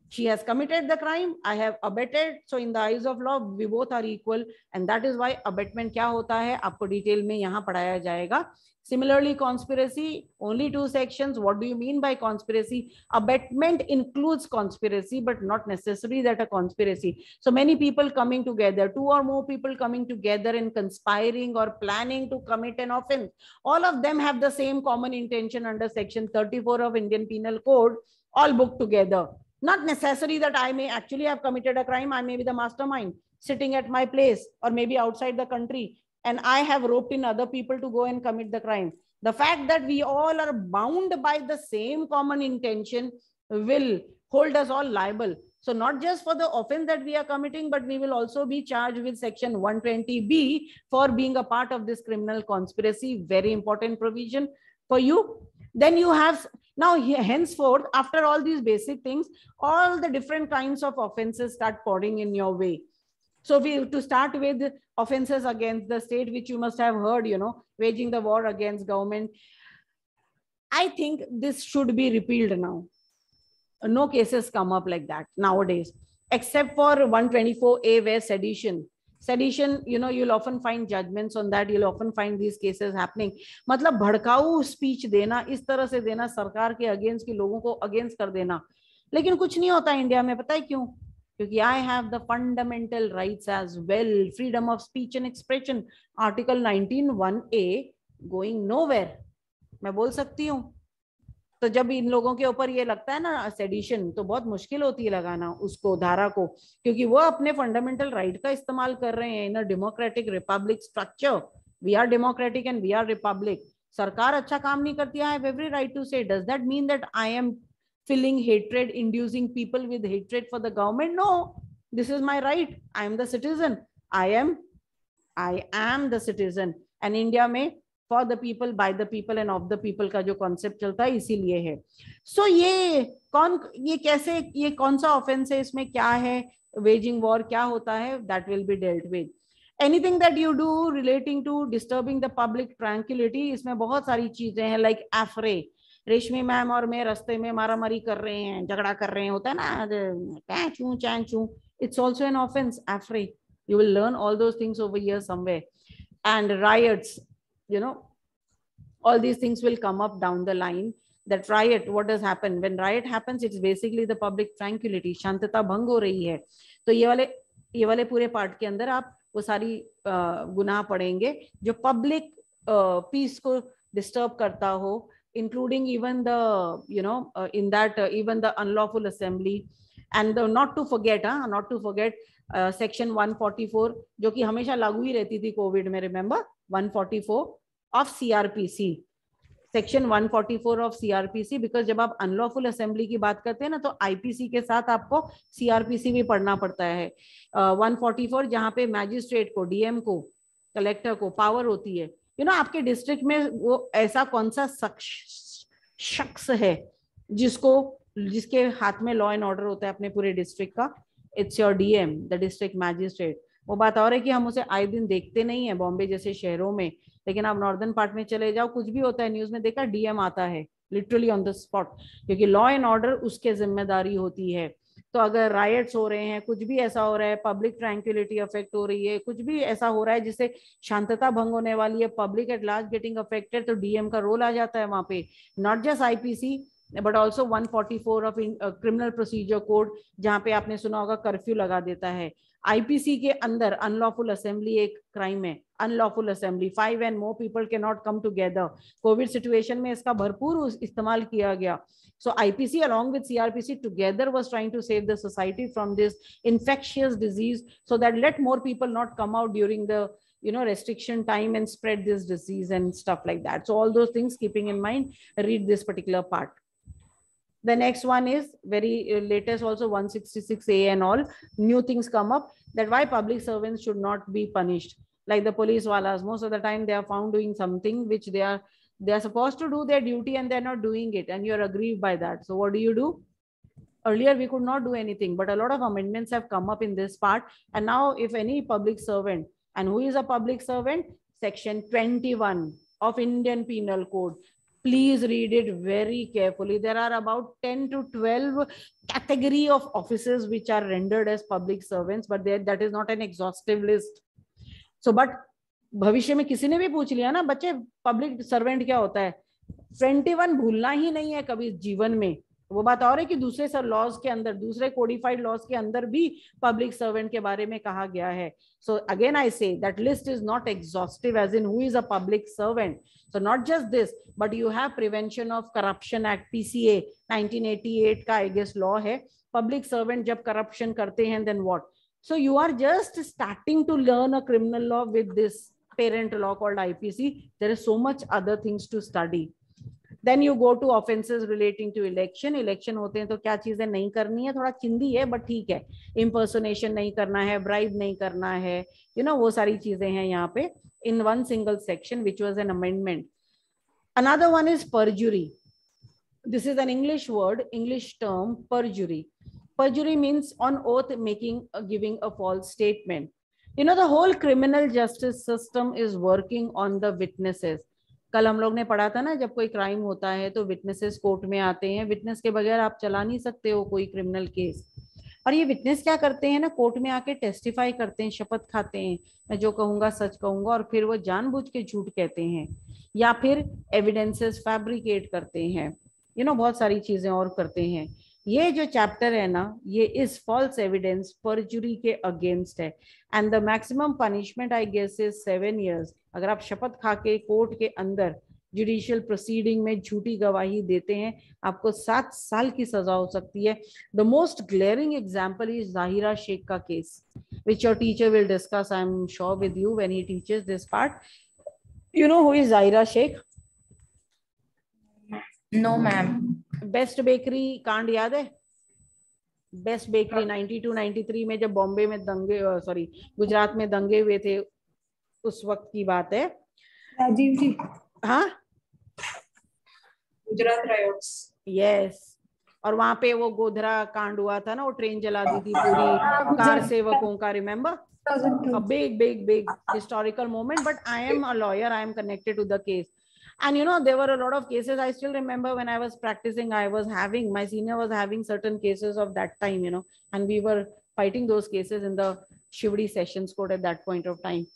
She has committed the crime, I have abetted. So in the eyes of law, we both are equal. And that is why abetment क्या होता है आपको detail में यहाँ पढ़ाया जाएगा. Similarly, conspiracy, only 2 sections. What do you mean by conspiracy? Abetment includes conspiracy, but not necessarily that a conspiracy. So many people coming together, 2 or more people coming together and conspiring or planning to commit an offense. All of them have the same common intention under section 34 of Indian Penal Code, all booked together. Not necessary that I may actually have committed a crime. I may be the mastermind sitting at my place or maybe outside the country, and I have roped in other people to go and commit the crime. The fact that we all are bound by the same common intention will hold us all liable. So not just for the offense that we are committing, but we will also be charged with section 120B for being a part of this criminal conspiracy. Very important provision for you. Then you have now henceforth, after all these basic things, all the different kinds of offenses start pouring in your way. So to start with offenses against the state, which you must have heard, waging the war against government. I think this should be repealed now. No cases come up like that nowadays, except for 124A where sedition, you'll often find judgments on that. You'll often find these cases happening. मतलब भड़काऊ speech देना, इस तरह से देना सरकार के against की लोगों को against कर देना. लेकिन कुछ नहीं होता इंडिया में. पता है क्यों? क्योंकि I have the fundamental rights as well. Freedom of speech and expression. Article 19(1)A going nowhere. मैं बोल सकती हूँ. तो जब इन लोगों के ऊपर ये लगता है ना सेडिशन, तो बहुत मुश्किल होती है लगाना उसको, धारा को, क्योंकि वो अपने फंडामेंटल राइट का इस्तेमाल कर रहे हैं in a democratic republic structure. We are democratic and we are republic. सरकार अच्छा काम नहीं करती, I have every right to say. Does that mean that I am filling hatred, inducing people with hatred for the government? No, this is my right. I am the citizen. I am the citizen. And India में for the people, by the people and of the people का जो concept चलता है इसीलिए है. So ये कैसे, ये कौन सा offense है, इसमें क्या है, waging war क्या होता है, that will be dealt with. Anything that you do relating to disturbing the public tranquility, इसमें बहुत सारी चीजें हैं, like affray. रेशमी मैम और मैं रास्ते में मारामारी कर रहे हैं, झगड़ा कर रहे हैं, होता है ना, चू चैं चू. It's also an offense, affray. You will learn all those things over here somewhere. And riots, you know, all these things will come up down the line. That riot, what does happen? When riot happens, it's basically the public tranquility, शांतता भंग हो रही है. तो ये वाले पूरे part के अंदर आप वो सारी गुनाह पढ़ेंगे जो पब्लिक पीस को डिस्टर्ब करता हो, including even the in that even the unlawful assembly. And not to forget section 144 जो कि हमेशा लागू ही रहती थी कोविड में. Remember 144 of CRPC, section 144 of CRPC. Because जब आप अनलॉफुल असेंबली की बात करते हैं ना, तो IPC के साथ आपको CRPC भी पढ़ना पड़ता है. 144 जहाँ पे मैजिस्ट्रेट को, DM को, कलेक्टर को पावर होती है, आपके डिस्ट्रिक्ट में वो ऐसा कौन सा शख्स है जिसके हाथ में लॉ एंड ऑर्डर होता है अपने पूरे डिस्ट्रिक्ट का. It's your DM, the district magistrate. वो बात और है कि हम उसे आए दिन देखते नहीं है बॉम्बे जैसे शहरों में, लेकिन आप नॉर्दर्न पार्ट में चले जाओ, कुछ भी होता है न्यूज में देखा, DM आता है लिटरली ऑन द स्पॉट, क्योंकि लॉ एंड ऑर्डर उसके जिम्मेदारी होती है. तो अगर राइट्स हो रहे हैं, कुछ भी ऐसा हो रहा है, पब्लिक ट्रैंक्विलिटी अफेक्ट हो रही है, कुछ भी ऐसा हो रहा है जिससे शांतता भंग होने वाली है, public at large getting affected, तो DM का रोल आ जाता है वहां पे. Not just IPC but also 144 of criminal procedure code, जहाँ पे आपने सुना होगा कर्फ्यू लगा देता है. IPC के अंदर अनलॉफुल असेंबली एक क्राइम है. Unlawful assembly, 5 and more people cannot come together. Covid situation में इसका भरपूर इस्तेमाल किया गया. So IPC along with CRPC together was trying to save the society from this infectious disease, so that let more people not come out during the restriction time and spread this disease and stuff like that. So all those things keeping in mind, read this particular part. The next one is very latest also, 166A and all new things come up, that why public servants should not be punished. Like the police walas, most of the time they are found doing something which they are supposed to do their duty and they're not doing it, and you're aggrieved by that. So what do? Earlier we could not do anything, but a lot of amendments have come up in this part. And now if any public servant, and who is a public servant? Section 21 of Indian Penal Code. Please read it very carefully. There are about 10 to 12 category of offices which are rendered as public servants, but that is not an exhaustive list. So, but भविष्य में किसी ने भी पूछ लिया ना, बच्चे public servant क्या होता है, 21 भूलना ही नहीं है कभी जीवन में. वो बात और है कि दूसरे सर लॉज के अंदर, दूसरे कोडिफाइड लॉज के अंदर भी पब्लिक सर्वेंट के बारे में कहा गया है. सो again I say that list is not exhaustive as in who is a public servant. So not just this, but you have Prevention of Corruption Act, PCA 1988 का I guess law है. Public servant जब corruption करते हैं then what? So you are just starting to learn a criminal law with this parent law called IPC. There is so much other things to study. Then you go to offenses relating to election. Election होते हैं तो क्या चीजें नहीं करनी है, थोड़ा चिंदी है बट ठीक है. Impersonation नहीं करना है, bribe नहीं करना है, वो सारी चीजें हैं यहाँ पे in one single section, which was an amendment. Another one is perjury. This is an English word, English term, perjury. Perjury means on oath giving a false statement. The whole criminal justice system is working on the witnesses. कल हम लोग ने पढ़ा था ना, जब कोई crime होता है तो विटनेसेस कोर्ट में आते हैं. विटनेस के बगैर आप चला नहीं सकते हो कोई क्रिमिनल केस. और ये विटनेस क्या करते हैं ना, कोर्ट में आके टेस्टिफाई करते हैं, शपथ खाते हैं, मैं जो कहूंगा सच कहूंगा, और फिर वो जानबूझ के झूठ कहते हैं या फिर एविडेंसेस फैब्रिकेट करते हैं, बहुत सारी चीजें और करते हैं. ये जो चैप्टर है ना, ये इस फॉल्स एविडेंस परजुरी के अगेंस्ट है. And the maximum punishment I guess is 7 years. अगर आप शपथ खा के कोर्ट के अंदर जुडिशियल प्रोसीडिंग में झूठी गवाही देते हैं, आपको 7 साल की सजा हो सकती है. The most glaring example is Zahira Shaikh का case, which your teacher will discuss, I'm sure, with you when he teaches this part. You know who is Zahira Sheikh? No, ma'am. Best bakery कांड याद है? बेस्ट बेकरी 92-93 में जब बॉम्बे में दंगे, sorry Gujarat में दंगे हुए थे, उस वक्त की बात है. राजीव जी. हाँ, गुजरात रायोट्स. यस. और वहां पे वो गोधरा कांड हुआ था ना, वो ट्रेन जला दी थी पूरी कार सेवकों का, remember? A big historical moment, but I am a lawyer, I am connected to the case. And you know, there were a lot of cases. I still remember when I was practicing, my senior was having certain cases of that time, you know, and we were fighting those cases in the Shivdi Sessions Court at that point of time.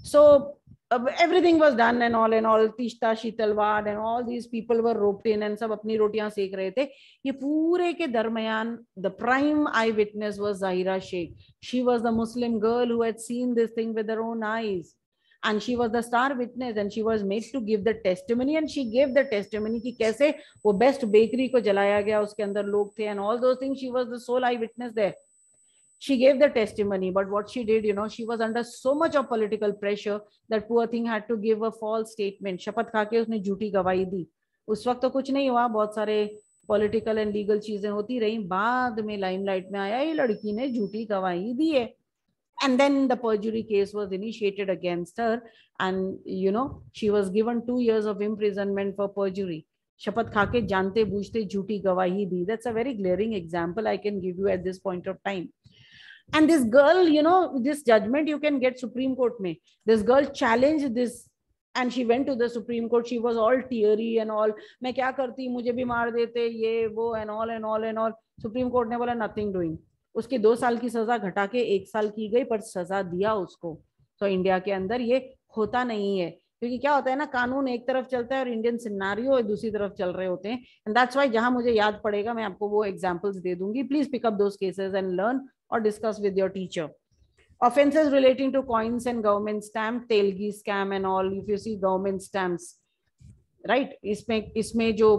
So everything was done and all, Tishta, Shitalwad and all these people were roped in and सब अपनी रोटियां सेक रहे थे. ये पूरे के दरमियान the prime eyewitness was Zahira Sheikh. She was the Muslim girl who had seen this thing with her own eyes. And she was the star witness and she was made to give the testimony, and she gave the testimony कि कैसे वो best bakery को जलाया गया, उसके अंदर लोग थे and all those things. She was the sole eyewitness there. She gave the testimony, but what she did, you know, she was under so much of political pressure that poor thing had to give a false statement. शपथ खा के उसने झूठी गवाही दी. उस वक्त तो कुछ नहीं हुआ, बहुत सारे पॉलिटिकल एंड लीगल चीजें होती रही. बाद में लाइमलाइट में आया ये लड़की ने झूठी गवाही दी है. And then the perjury case was initiated against her, and you know, she was given 2 years of imprisonment for perjury. शपथ खा के जानते बूझते झूठी गवाही दी. That's a very glaring example I can give you at this point of time. And this girl, you know, this judgment you can get Supreme Court में. This girl challenged this and she went to the Supreme Court. She was all teary and all. मैं क्या करती, मुझे भी मार देते, ये वो and all. Supreme Court ने बोला nothing doing. उसकी 2 साल की सजा घटा के 1 साल की गई, पर सजा दिया उसको. तो इंडिया के अंदर ये होता नहीं है, क्योंकि क्या होता है ना, कानून एक तरफ चलता है और इंडियन सिनेरियो दूसरी तरफ चल रहे होते हैं. एंड दैट्स व्हाई जहां मुझे याद पड़ेगा मैं आपको वो एग्जांपल्स दे दूंगी. Please pick up those cases and learn or discuss with your teacher. Offenses relating to coins and government stamp, Telgi scam and all. If you see government stamps, right? इसमें जो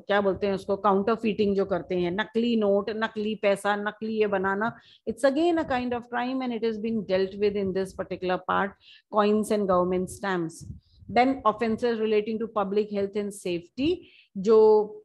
क्या बोलते हैं उसको, काउंटरफीटिंग जो करते हैं, नकली नोट, नकली पैसा, नकली ये बनाना, it's again a kind of crime and it is being dealt with in this particular part, coins and government stamps. Then offenses relating to public health and safety, जो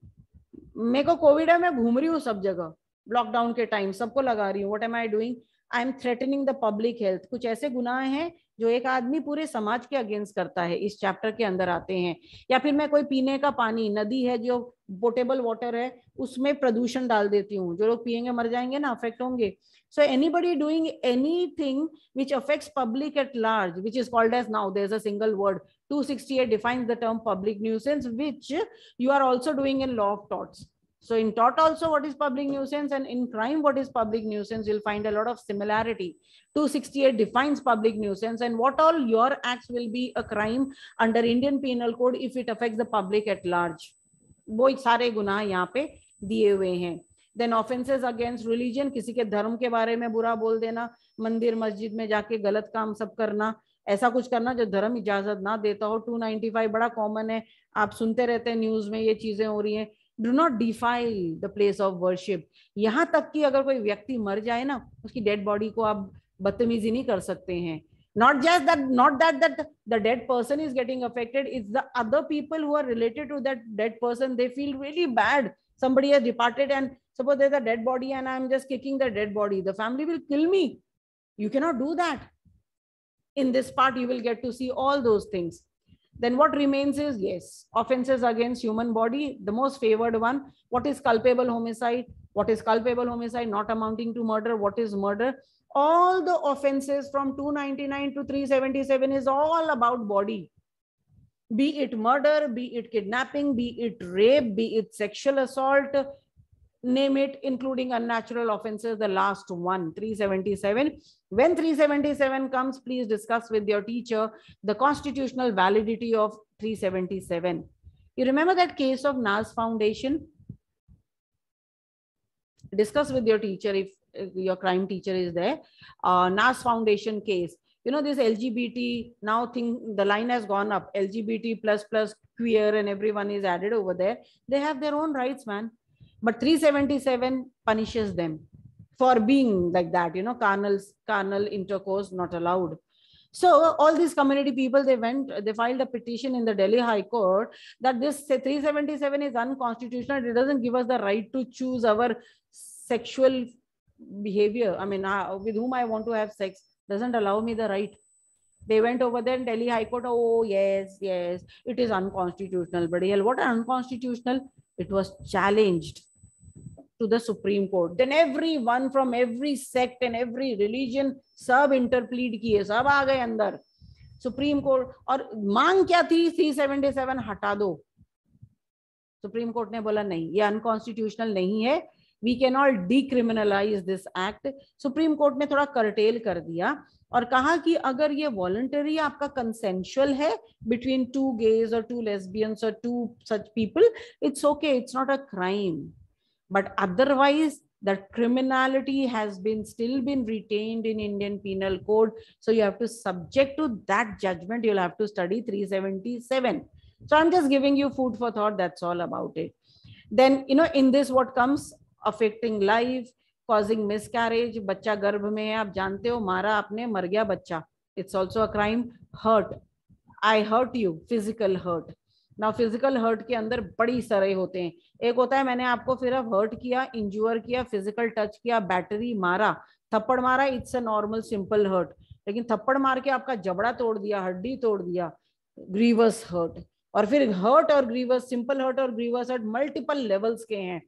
मेरे को कोविड है, मैं घूम रही हूँ सब जगह, लॉकडाउन के टाइम सबको लगा रही हूँ. What am I doing? I am threatening the public health. कुछ ऐसे गुनाह हैं जो एक आदमी पूरे समाज के अगेंस्ट करता है, इस चैप्टर के अंदर आते हैं. या फिर मैं कोई पीने का पानी, नदी है जो पोर्टेबल वाटर है, उसमें प्रदूषण डाल देती हूँ, जो लोग पिएंगे मर जाएंगे ना, अफेक्ट होंगे. So anybody doing anything which affects public at large, which is called as, now there's a single word, 268 defines the term public nuisance, which you are also doing in law of torts. So in tort also what is public nuisance, and in crime what is public nuisance, you'll find a lot of similarity. 268 defines public nuisance and what all your acts will be a crime under Indian Penal Code if it affects the public at large. वो सारे गुनाह यहाँ पे दिए हुए हैं. Then offenses against religion, किसी के धर्म के बारे में बुरा बोल देना, मंदिर मस्जिद में जाके गलत काम सब करना, ऐसा कुछ करना जो धर्म इजाजत ना देता हो. 295 बड़ा कॉमन है, आप सुनते रहते हैं न्यूज में ये चीजें हो रही हैं. Do not defile the place of worship. यहाँ तक कि अगर कोई व्यक्ति मर जाए ना, उसकी डेड बॉडी को आप बदतमीजी नहीं कर सकते हैं. Not just that, not that the dead person is getting affected, it's the other people who are related to that dead person. They feel really bad. Somebody has departed and suppose there's a dead body and I'm just kicking the dead body. The family will kill me. You cannot do that. In this part, you will get to see all those things. Then what remains is, yes, offenses against human body, the most favored one. What is culpable homicide? What is culpable homicide not amounting to murder? What is murder? All the offenses from 299 to 377 is all about body. Be it murder, be it kidnapping, be it rape, be it sexual assault, name it, including unnatural offenses, the last one, 377. When 377 comes, please discuss with your teacher the constitutional validity of 377. You remember that case of Nas Foundation? Discuss with your teacher if your crime teacher is there. Nas Foundation case. You know, this LGBT now thing, the line has gone up. LGBT plus queer and everyone is added over there. They have their own rights, man. But 377 punishes them for being like that. You know, carnal intercourse not allowed. So all these community people, they filed a petition in the Delhi High Court that this 377 is unconstitutional. It doesn't give us the right to choose our sexual behavior. I mean, with whom I want to have sex doesn't allow me the right. They went over there in Delhi High Court. Oh, yes, it is unconstitutional. But hell, what unconstitutional? It was challenged to the Supreme Court. Then everyone from every sect and every religion सब इंटरप्लीड किए, सब आ गए अंदर supreme court. और मांग क्या थी? 377 हटा दो. सुप्रीम कोर्ट ने बोला नहीं, ये अनकॉन्स्टिट्यूशनल नहीं है, we can not decriminalize this act. Supreme Court ने थोड़ा करटेल कर दिया और कहा कि अगर ये वॉलंटरी आपका कंसेंशुअल है बिटवीन टू गेज और टू लेस्बियंस और two such people, it's okay, it's not a crime. But otherwise, the criminality has still been retained in Indian Penal Code. So you have to subject to that judgment. You'll have to study 377. So I'm just giving you food for thought. That's all about it. Then, you know, in this, what comes? Affecting life, causing miscarriage. बच्चा गर्भ में है, आप जानते हो, मारा आपने, मर गया बच्चा. It's also a crime. Hurt. I hurt you. Physical hurt. ना फिजिकल हर्ट के अंदर बड़ी सारे होते हैं. एक होता है मैंने आपको सिर्फ हर्ट किया, इंज्योर किया, फिजिकल टच किया, बैटरी मारा, थप्पड़ मारा, it's a normal simple hurt. लेकिन थप्पड़ मार के आपका जबड़ा तोड़ दिया, हड्डी तोड़ दिया, ग्रीवस हर्ट. और फिर हर्ट और ग्रीवस, सिंपल हर्ट और ग्रीवस हर्ट मल्टीपल लेवल्स के हैं.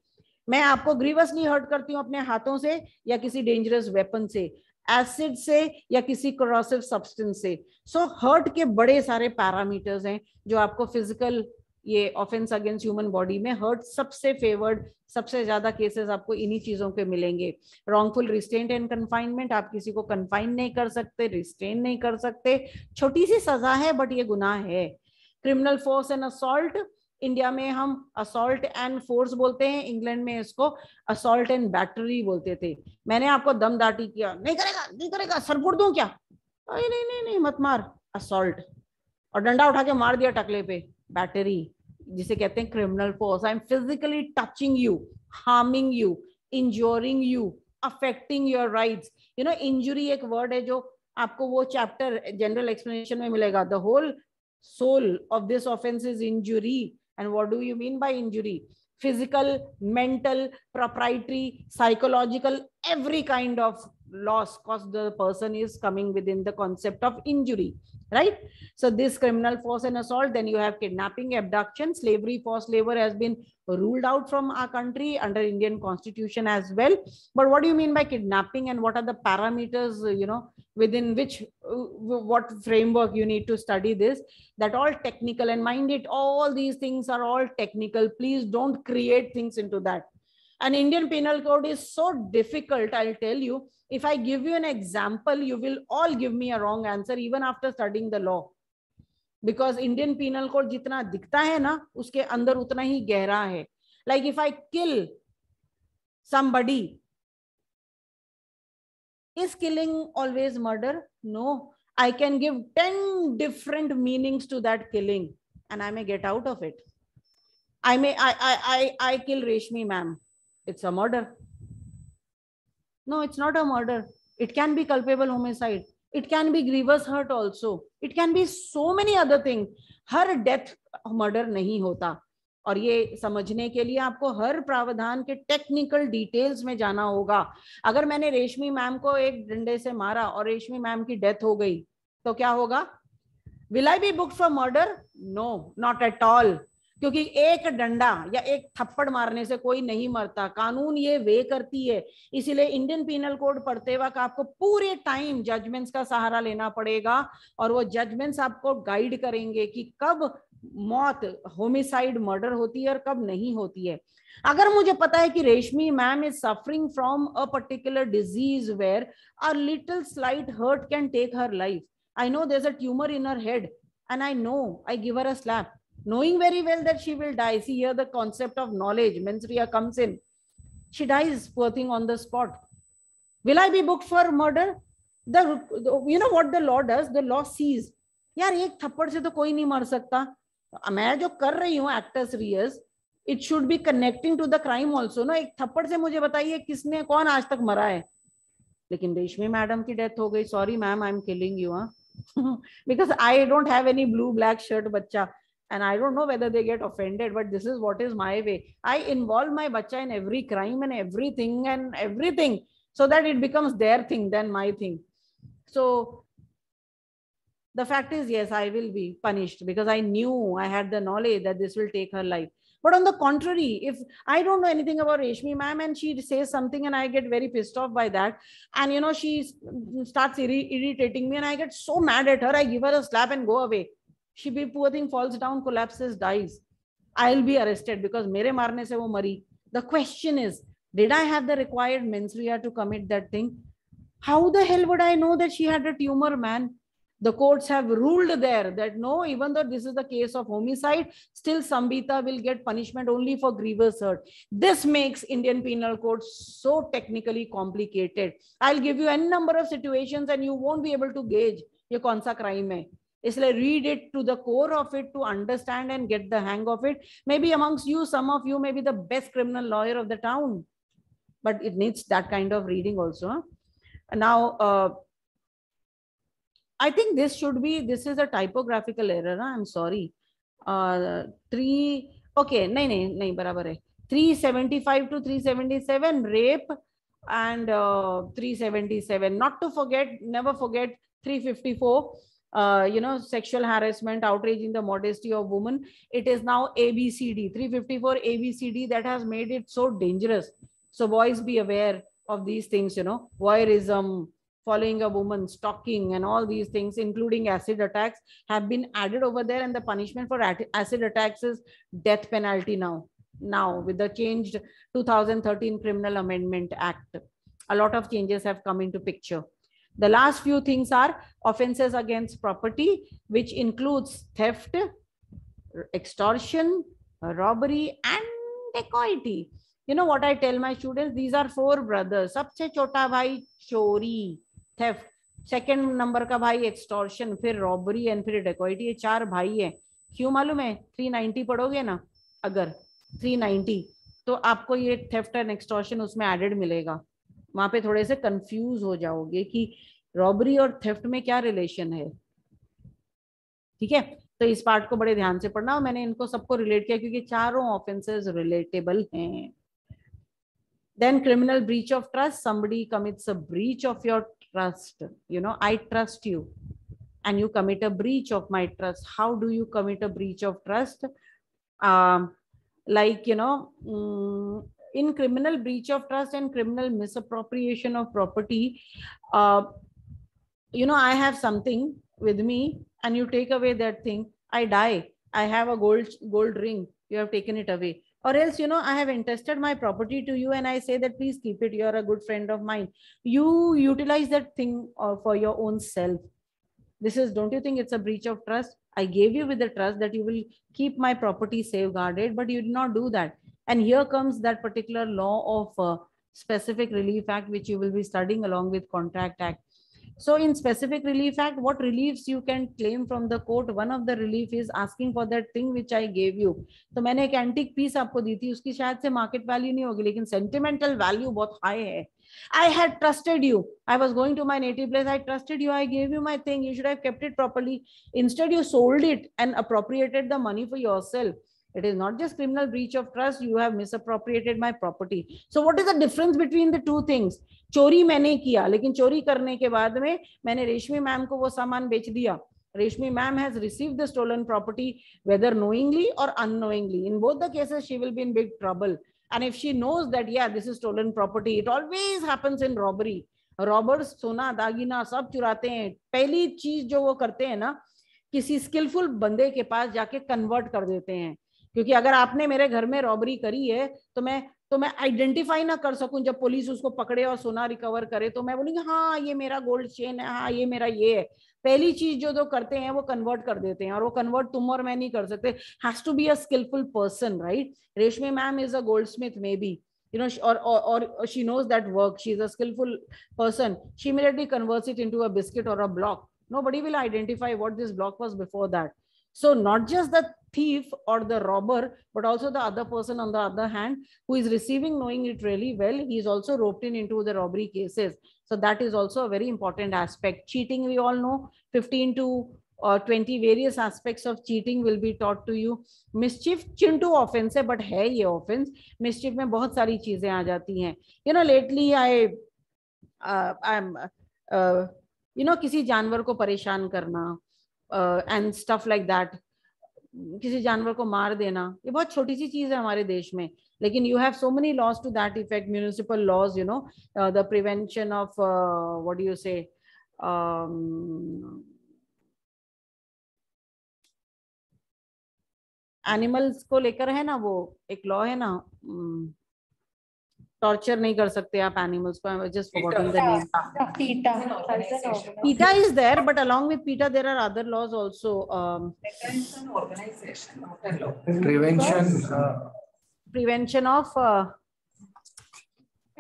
मैं आपको ग्रीवसली हर्ट करती हूँ अपने हाथों से या किसी डेंजरस वेपन से, एसिड से या किसी corrosive सब्सटेंस से. सो हर्ट के बड़े सारे पैरामीटर्स हैं जो आपको फिजिकल ये ऑफेंस अगेंस्ट ह्यूमन बॉडी में हर्ट सबसे फेवर्ड, सबसे ज्यादा केसेस आपको इन्हीं चीजों के मिलेंगे. रॉन्गफुल रिस्ट्रेंट एंड कन्फाइनमेंट, आप किसी को कन्फाइन नहीं कर सकते, रिस्ट्रेन नहीं कर सकते, छोटी सी सजा है बट ये गुनाह है. Criminal force and assault, India में हम असॉल्ट एंड फोर्स बोलते हैं, इंग्लैंड में इसको असॉल्ट एंड बैटरी बोलते थे. मैंने आपको दम दाटी किया, नहीं करेगा नहीं करेगा, सर फोड़ दूं क्या? नहीं नहीं नहीं नहीं मत मार, असॉल्ट. और डंडा उठा के मार दिया टकले पे, बैटरी, जिसे कहते हैं criminal force. I am physically touching you, harming you, injuring you, affecting your rights. You know, injury एक वर्ड है जो आपको वो चैप्टर जनरल एक्सप्लेनेशन में मिलेगा. The whole soul of this offence is injury. And what do you mean by injury? Physical, mental, proprietary, psychological, every kind of loss because the person is coming within the concept of injury, right? So this criminal force and assault. Then you have kidnapping, abduction, slavery, forced labor has been ruled out from our country under Indian Constitution as well. But what do you mean by kidnapping and what are the parameters, you know, within which, what framework you need to study this? That all technical, and mind it, all these things are all technical. Please don't create things into that. And Indian Penal Code is so difficult, I'll tell you. If I give you an example, you will all give me a wrong answer even after studying the law. Because Indian Penal Code जितना दिखता है ना, उसके अंदर उतना ही गहरा है. Like if I kill somebody, is killing always murder? No. I can give 10 different meanings to that killing and I may get out of it. I kill Reshmi ma'am. It's a murder. No, it's not a murder. It can be culpable homicide. It can be grievous hurt also. It can be so many other things. Her death murder नहीं होता. और ये समझने के लिए आपको हर प्रावधान के टेक्निकल डिटेल्स में जाना होगा. अगर मैंने रेशमी मैम को एक डंडे से मारा और रेशमी मैम की डेथ हो गई तो क्या होगा? Will I be booked for murder? No, not at all. क्योंकि एक डंडा या एक थप्पड़ मारने से कोई नहीं मरता. कानून ये वे करती है. इसीलिए इंडियन पीनल कोड पढ़ते वक्त आपको पूरे टाइम जजमेंट्स का सहारा लेना पड़ेगा और वो जजमेंट्स आपको गाइड करेंगे कि कब मौत, होमिसाइड, मर्डर होती है और कब नहीं होती है. अगर मुझे पता है कि Reshmi ma'am is suffering from a particular disease where a little slight hurt can take her life. I know there's a tumor in her head and I know I give her a slap, knowing very well that she will die. See here the concept of knowledge, mens rea comes in. She dies, poor thing, on the spot. Will I be booked for murder? you know what the law does? The law sees, यार एक थप्पड़ से तो कोई नहीं मर सकता, मैं जो कर रही हूँ actus reus, it should be connecting to the crime also ना. एक थप्पड़ से मुझे बताइए किसने, कौन आज तक मरा है? लेकिन रेशमी मैडम की डेथ हो गई, sorry ma'am, I am killing you, because I don't have any blue black shirt बच्चा, and I don't know whether they get offended, but this is what is my way. I involve my bacha in every crime and everything so that it becomes their thing than my thing. So the fact is, yes, I will be punished because I knew, I had the knowledge that this will take her life. But on the contrary, if I don't know anything about Reshmi ma'am and she says something and I get very pissed off by that, and you know, she starts irritating me and I get so mad at her, I give her a slap and go away. She be, poor thing, falls down, collapses, dies. I'll be arrested because mere marne se wo mari. The question is, did I have the required mens rea to commit that thing? How the hell would I know that she had a tumor, man? The courts have ruled there that no, even though this is the case of homicide, still Sambhitha will get punishment only for grievous hurt. This makes Indian Penal Code so technically complicated. I'll give you n number of situations and you won't be able to gauge ye kaun sa crime hai. Isliye read it to the core of it to understand and get the hang of it. Maybe amongst you, some of you may be the best criminal lawyer of the town, but it needs that kind of reading also. Huh? Now, I think this should be, this is a typographical error. Huh? I'm sorry. 3, okay, nahi, barabar hai. 375 to 377, rape, and 377. Not to forget, never forget 354. You know, sexual harassment, outraging the modesty of women. It is now ABCD, 354 ABCD, that has made it so dangerous. So boys, be aware of these things, you know, voyeurism, following a woman, stalking, and all these things, including acid attacks, have been added over there. And the punishment for acid attacks is death penalty now. Now, with the changed 2013 Criminal Amendment Act, a lot of changes have come into picture. The last few things are offenses against property, which includes theft, extortion, robbery, and dacoity. You know what I tell my students? These are 4 brothers. Sabse chota bhai chori, theft. Second number का भाई extortion, फिर robbery and फिर dacoity. ये 4 भाई हैं. क्यों मालूम है? 390 पढ़ोगे ना, अगर 390, तो आपको ये theft and extortion उसमें added मिलेगा. वहां पे थोड़े से कंफ्यूज हो जाओगे कि रॉबरी और थेफ्ट में क्या रिलेशन है. ठीक है, तो इस पार्ट को बड़े ध्यान से पढ़ना. और मैंने इनको सबको रिलेट किया क्योंकि चारों ऑफेंसेस रिलेटेबल हैं. Then criminal breach of trust. somebody commits a breach of your trust. You know, I trust you and you commit a breach of my trust. How do you commit a breach of trust? Like, you know, in criminal breach of trust and criminal misappropriation of property, you know, I have something with me and you take away that thing, I die. I have a gold ring, you have taken it away. Or else, you know, I have entrusted my property to you and I say that please keep it, you are a good friend of mine. You utilize that thing for your own self. This is, don't you think it's a breach of trust? I gave you with the trust that you will keep my property safeguarded, but you did not do that. And here comes that particular law of Specific Relief Act, which you will be studying along with Contract Act. So in Specific Relief Act, what reliefs you can claim from the court? One of the relief is asking for that thing which I gave you. तो मैंने एक antique piece आपको दी थी, उसकी शायद से market value नहीं होगी, लेकिन सेंटिमेंटल वैल्यू बहुत हाई है. I had trusted you. I was going to my native place. I trusted you. I gave you my thing. You should have kept it properly. Instead, you sold it and appropriated the money for yourself. It is not just criminal breach of trust. You have misappropriated my property. So what is the difference between the two things? चोरी मैंने किया, लेकिन चोरी करने के बाद में मैंने रेशमी मैम को वो सामान बेच दिया. Reshmi ma'am has received the stolen property, whether knowingly or unknowingly. In both the cases, she will be in big trouble. And if she knows that, yeah, this is stolen property, it always happens in robbery. Robbers सोना दागिना सब चुराते हैं. पहली चीज जो वो करते हैं ना, किसी स्किलफुल बंदे के पास जाके कन्वर्ट कर देते हैं. क्योंकि अगर आपने मेरे घर में रॉबरी करी है तो मैं आइडेंटिफाई ना कर सकूं. जब पुलिस उसको पकड़े और सोना रिकवर करे तो मैं बोलूंगी हाँ ये मेरा गोल्ड चेन है, हाँ ये मेरा ये है. पहली चीज जो करते हैं वो कन्वर्ट कर देते हैं, और वो कन्वर्ट तुम और मैं नहीं कर सकते. Has to be a skilful person, right? Reshmi ma'am is a goldsmith may be, you know, or she knows that work, she's a skillful person, she immediately converts it into a biscuit or a block. Nobody will identify what this block was before that. So not just the thief or the robber, but also the other person on the other hand who is receiving, knowing it really well, he is also roped in into the robbery cases. So that is also a very important aspect. Cheating, we all know 15 to 20 various aspects of cheating will be taught to you. Mischief Chintu offense है, but है ये offense. Mischief में बहुत सारी चीजें आ जाती हैं. You know, lately I'm you know, किसी जानवर को परेशान करना and stuff like that, किसी जानवर को मार देना, ये बहुत छोटी सी चीज है हमारे देश में, लेकिन you have so many laws to that effect, municipal laws, you know, the prevention of what do you say, animals को लेकर है ना, वो एक लॉ है ना, टॉर्चर नहीं कर सकते आप एनिमल्स को. I just forgotten the name. PETA is there, but along with PETA there are other laws also. Prevention of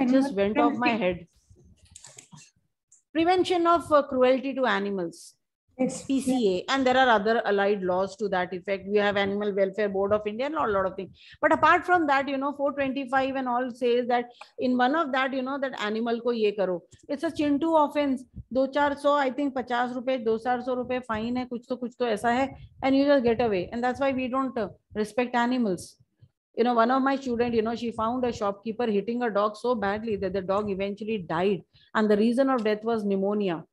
just went off my head. Prevention of cruelty to animals. PCA, and there are other allied laws to that effect. We have Animal Welfare Board of India and a lot of things. But apart from that, you know, 425 and all says that in one of that, you know, that animal ko ye karo. It's a chintu offense. 200-400, I think 50 rupees, 200-400 rupees fine hai, kuch to aisa hai, and you just get away. And that's why we don't respect animals. You know, one of my students, you know, she found a shopkeeper hitting a dog so badly that the dog eventually died. And the reason of death was pneumonia.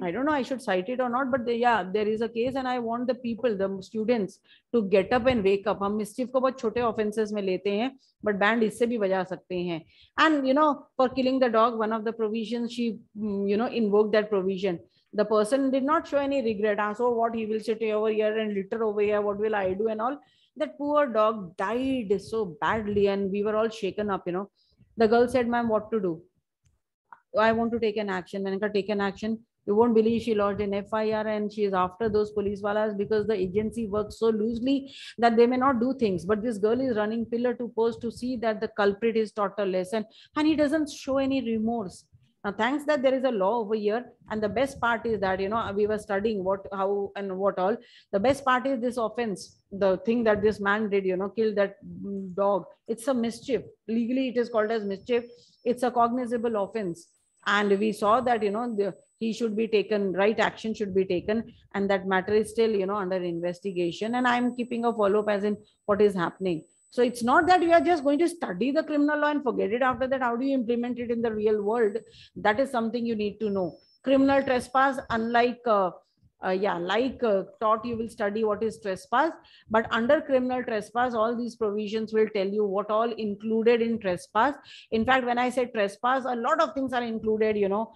I don't know I should cite it or not, but yeah, there is a case, and I want the people, the students, to get up and wake up. हम mischief को बहुत छोटे offenses में लेते हैं, but band इससे भी बजा सकते हैं. And you know, for killing the dog, one of the provisions, she you know, invoked that provision. The person did not show any regret. So what, he will sit over here and litter over here, what will I do and all. That poor dog died so badly, and we were all shaken up, you know. The girl said, ma'am, what to do? I want to take an action. मैंने कहा take an action. You won't believe she lodged an FIR, and she is after those police walas because the agency works so loosely that they may not do things. But this girl is running pillar to post to see that the culprit is taught a lesson, and he doesn't show any remorse. Now, thanks that there is a law over here, and the best part is that, you know, we were studying what, how, and what all. The best part is this offense, the thing that this man did, you know, killed that dog. It's a mischief. Legally, it is called as mischief. It's a cognizable offense. And we saw that, you know, he should be taken, right action should be taken, and that matter is still, you know, under investigation. And I'm keeping a follow-up as in what is happening. So it's not that we are just going to study the criminal law and forget it after that. How do you implement it in the real world? That is something you need to know. Criminal trespass, unlike taught, you will study what is trespass, but under criminal trespass, all these provisions will tell you what all included in trespass. In fact, when I say trespass, a lot of things are included, you know,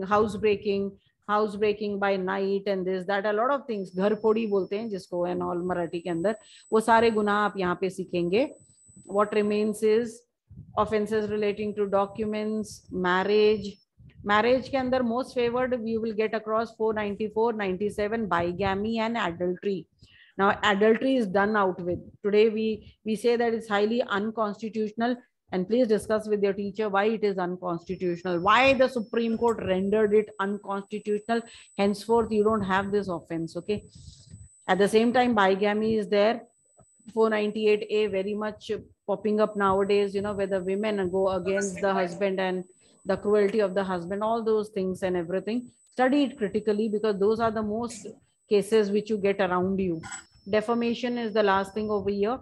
house breaking by night, and this, that, a lot of things. घर फोड़ी बोलते हैं जिसको, and all Marathi के अंदर, वो सारे गुनाह आप यहाँ पे सीखेंगे. What remains is offenses relating to documents, marriage के अंदर most favored we will get across 494, 97, bigamy and adultery. Now adultery is done out with. Today we say that it's highly unconstitutional, and please discuss with your teacher why it is unconstitutional, why the Supreme Court rendered it unconstitutional. Henceforth you don't have this offense, okay? At the same time, bigamy is there. 498A very much popping up nowadays, you know, where the women go against the husband and the cruelty of the husband, all those things and everything. Study it critically, because those are the most cases which you get around you. Defamation is the last thing over here.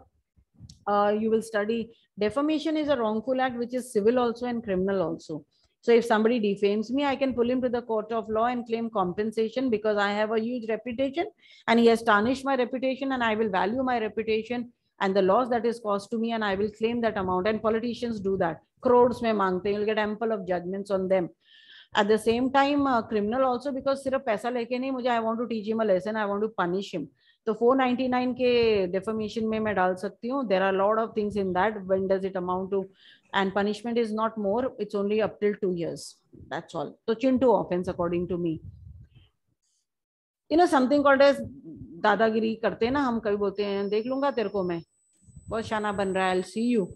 You will study. Defamation is a wrongful act which is civil also and criminal also. So if somebody defames me, I can pull him to the court of law and claim compensation because I have a huge reputation and he has tarnished my reputation, and I will value my reputation and the loss that is caused to me, and I will claim that amount. And politicians do that. Crores mein mangte, you'll get ample of judgments on them. At the same time, criminal also, because sirf paisa leke nahi, mujhe I want to teach him a lesson, I want to punish him. So 499 के defamation में मैं डाल सकती हूँ. There are a lot of things in that. When does it amount to? And punishment is not more. It's only up till 2 years. That's all. So chintu offense according to me. You know, something called as दादागिरी करते हैं ना हम, कभी बोलते हैं देख लूंगा तेरे को मैं, बहुत शाना बन रहा है, I'll see you,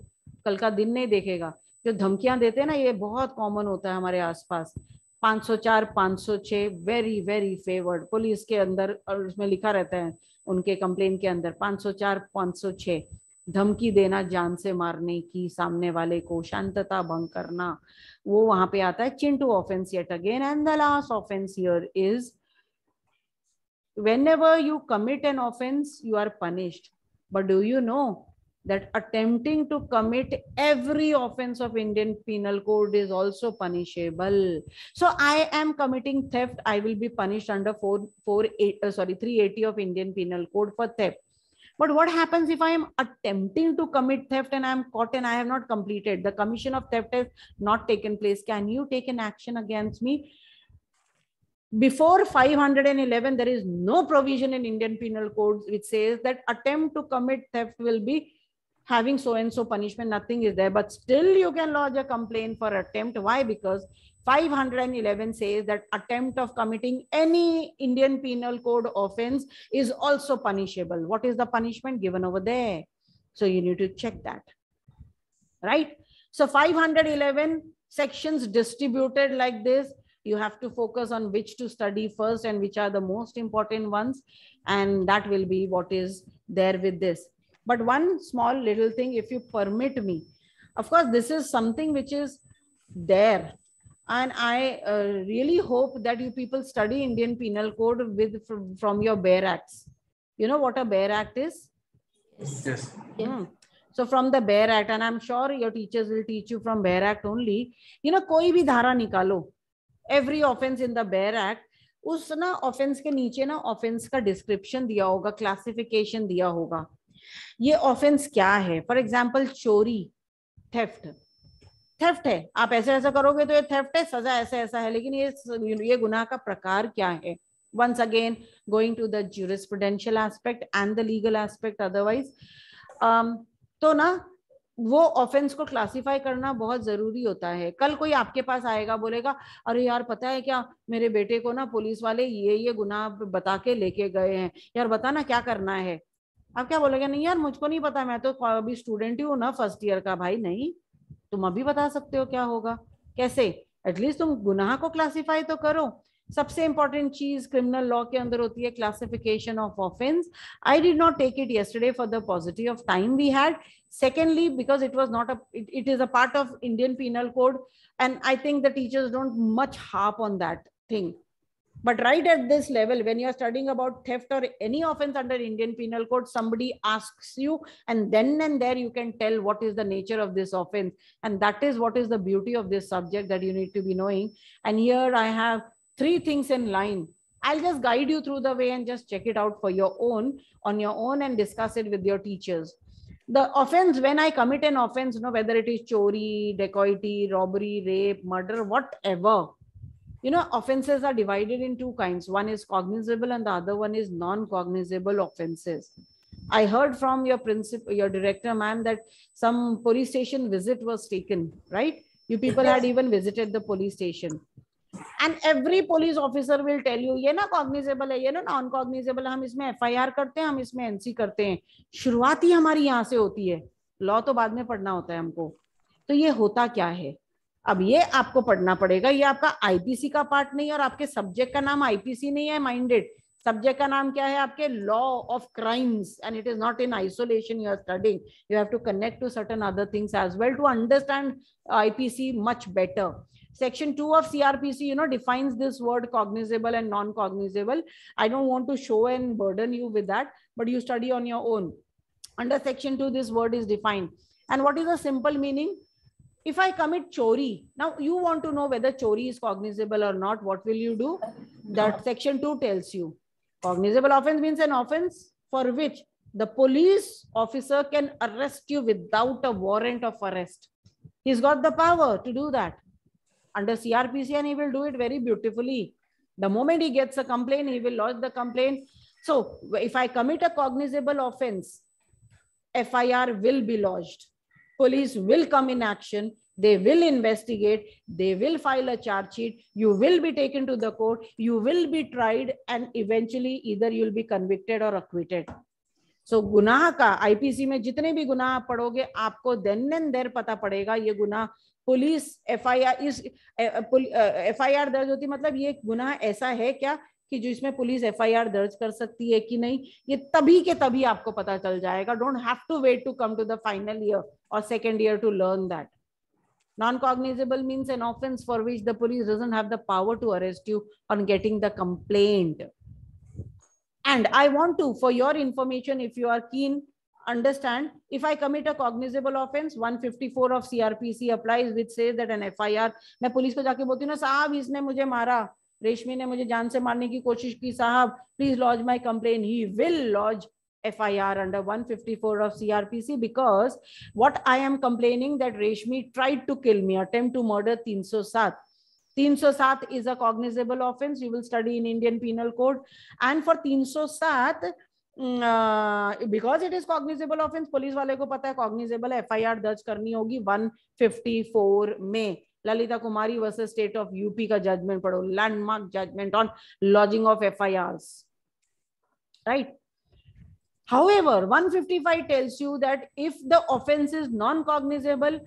कल का दिन नहीं देखेगा। जो धमकियां देते हैं ना, ये बहुत कॉमन होता है हमारे आसपास। 504, 506 वेरी वेरी फेवर्ड पुलिस के अंदर, और उसमें लिखा रहता है उनके कंप्लेन के अंदर 504, 506 धमकी देना, जान से मारने की, सामने वाले को शांतता भंग करना, वो वहां पे आता है। Chintu offence yet again. And the last offence here is whenever you commit an offense you are punished, but do you know that attempting to commit every offense of Indian penal code is also punishable? So I am committing theft, I will be punished under 380 of Indian penal code for theft. But what happens if I am attempting to commit theft and I am caught and I have not completed, the commission of theft has not taken place? Can you take an action against me? Before 511, there is no provision in Indian penal code which says that attempt to commit theft will be having so and so punishment. Nothing is there, but still you can lodge a complaint for attempt. Why? Because 511 says that attempt of committing any Indian penal code offense is also punishable. What is the punishment given over there? So you need to check that, right? So 511 sections distributed like this. You have to focus on which to study first and which are the most important ones, and that will be what is there with this. But one small little thing, if you permit me, of course this is something which is there, and I really hope that you people study Indian Penal Code with from your bare acts. You know what a bare act is? Yes. So from the bare act, and I'm sure your teachers will teach you from bare act only, you know, कोई भी धारा निकालो, every offense in the bare act, उस ना offense के नीचे ना offense का description दिया होगा, classification दिया होगा, ये offense क्या है. For example, चोरी, theft, थेफ्ट है, आप ऐसे ऐसा करोगे तो ये थेफ्ट है, सजा ऐसा ऐसा है, लेकिन ये गुनाह का प्रकार क्या है. Once again, going to the jurisprudential aspect and the legal aspect otherwise, तो ना वो ऑफेंस को क्लासिफाई करना बहुत जरूरी होता है. कल कोई आपके पास आएगा, बोलेगा अरे यार पता है क्या, मेरे बेटे को ना पुलिस वाले ये गुनाह बता के लेके गए हैं, यार बता ना क्या करना है. आप क्या बोलेंगे? नहीं यार मुझको नहीं पता, मैं तो अभी स्टूडेंट ही हूँ ना, फर्स्ट ईयर का. भाई नहीं, तुम अभी बता सकते हो क्या होगा. कैसे? एटलीस्ट तुम गुनाह को क्लासिफाई तो करो. सबसे इंपॉर्टेंट चीज क्रिमिनल लॉ के अंदर होती है classification of offence. I did not take it yesterday for the paucity of time we had. Secondly, because it was not it is a part of Indian Penal Code, and I think the teachers don't much harp on that thing. But right at this level, when you are studying about theft or any offense under Indian Penal Code, somebody asks you, and then and there you can tell what is the nature of this offense. And that is what is the beauty of this subject that you need to be knowing. And here I have 3 things in line. I'll just guide you through the way and just check it out for your own, on your own, and discuss it with your teachers. The offense, when I commit an offense, you know, whether it is chori, dacoity, robbery, rape, murder, whatever, you know, offenses are divided in 2 kinds. One is cognizable and the other one is non-cognizable offenses. I heard from your principal, your director, ma'am, that some police station visit was taken, right? You people had even visited the police station. And every police officer will tell you, ये ना cognizable है, ये ना non-cognizable है, हम इसमें FIR करते हैं, हम इसमें NC करते हैं. शुरुआत ही हमारी यहाँ से होती है, लॉ तो बाद में पढ़ना होता है हमको. तो ये होता क्या है, अब ये आपको पढ़ना पड़ेगा. ये आपका आईपीसी का पार्ट नहीं, और आपके सब्जेक्ट का नाम आईपीसी नहीं है, माइंडेड. सब्जेक्ट का नाम क्या है आपके? Law of crimes. And it is not in isolation you are studying, you have to connect to certain other things as well to understand IPC much better. Section 2 of CRPC, you know, defines this word cognizable and non-cognizable. I don't want to show and burden you with that, but you study on your own. Under Section 2, this word is defined. And what is the simple meaning? If I commit chori, now you want to know whether chori is cognizable or not, what will you do? That Section 2 tells you. Cognizable offense means an offense for which the police officer can arrest you without a warrant of arrest. He's got the power to do that under CRPC, and he will do it very beautifully. The moment he gets a complaint, he will lodge the complaint. So if I commit a cognizable offense, FIR will be lodged. Police will come in action. They will investigate. They will file a charge sheet. You will be taken to the court. You will be tried, and eventually either you'll be convicted or acquitted. सो गुनाह का IPC में जितने भी गुनाह आप पढ़ोगे आपको then and there पता पड़ेगा ये गुनाह पुलिस एफआईआर दर्ज होती, मतलब ये गुनाह ऐसा है क्या कि जो इसमें पुलिस एफआईआर दर्ज कर सकती है कि नहीं, ये तभी के तभी आपको पता चल जाएगा. Don't have to wait to come to the final year और second year to learn that. Non-cognizable means an offense for which the police doesn't have the power to arrest you on getting the complaint. And I want to, for your information, if you are keen, understand, if I commit a cognizable offense, 154 of CRPC applies, which says that an FIR, मैं police को जाके बोलती हूँ ना, साहब इसने मुझे मारा, रेशमी ने मुझे जान से मारने की कोशिश की, साहब please lodge my complain, he will lodge FIR under 154 of CRPC because what I am complaining that Reshmi tried to kill me, attempt to murder 307. 307 is a cognizable offense. You will study in Indian Penal Code. And for 307, because it is cognizable offense, police वाले को पता है cognizable है, FIR दर्ज करनी होगी 154 में. Lalita Kumari versus state of UP का जजमेंट पढ़ो, landmark judgement on lodging of FIRs, right? However, 155 tells you that if the offense is non-cognizable,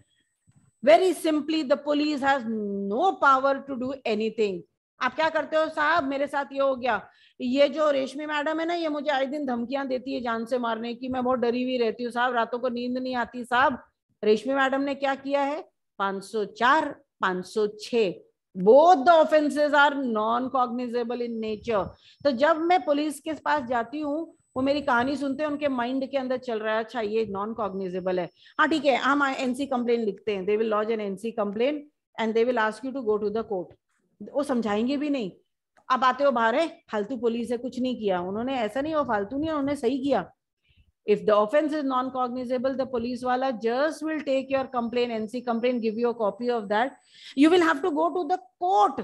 very simply the police has no power to do anything. आप क्या करते हो, साहब मेरे साथ ये हो गया, ये जो रेशमी मैडम है ना, ये मुझे आए दिन धमकियां देती है जान से मारने की, मैं बहुत डरी हुई रहती हूँ साहब, रातों को नींद नहीं आती साहब. रेशमी मैडम ने क्या किया है, 504, 506, both the offenses are non-cognizable in nature. तो जब मैं पुलिस के पास जाती हूँ, वो मेरी कहानी सुनते हैं, उनके माइंड के अंदर चल रहा है अच्छा ये नॉन कॉग्निजेबल है, हाँ ठीक है, हम एनसी कंप्लेन लिखते हैं, they will lodge an NC complain and they will ask you to go to the court. वो समझाएंगे भी नहीं. अब आते हो बाहर है, फालतू पुलिस है, कुछ नहीं किया उन्होंने, ऐसा नहीं, वो फालतू नहीं, उन्होंने सही किया. If the offense is non-cognizable, the police wala just will take your complaint, NC complaint, give you a copy of that. You will have to go to the court.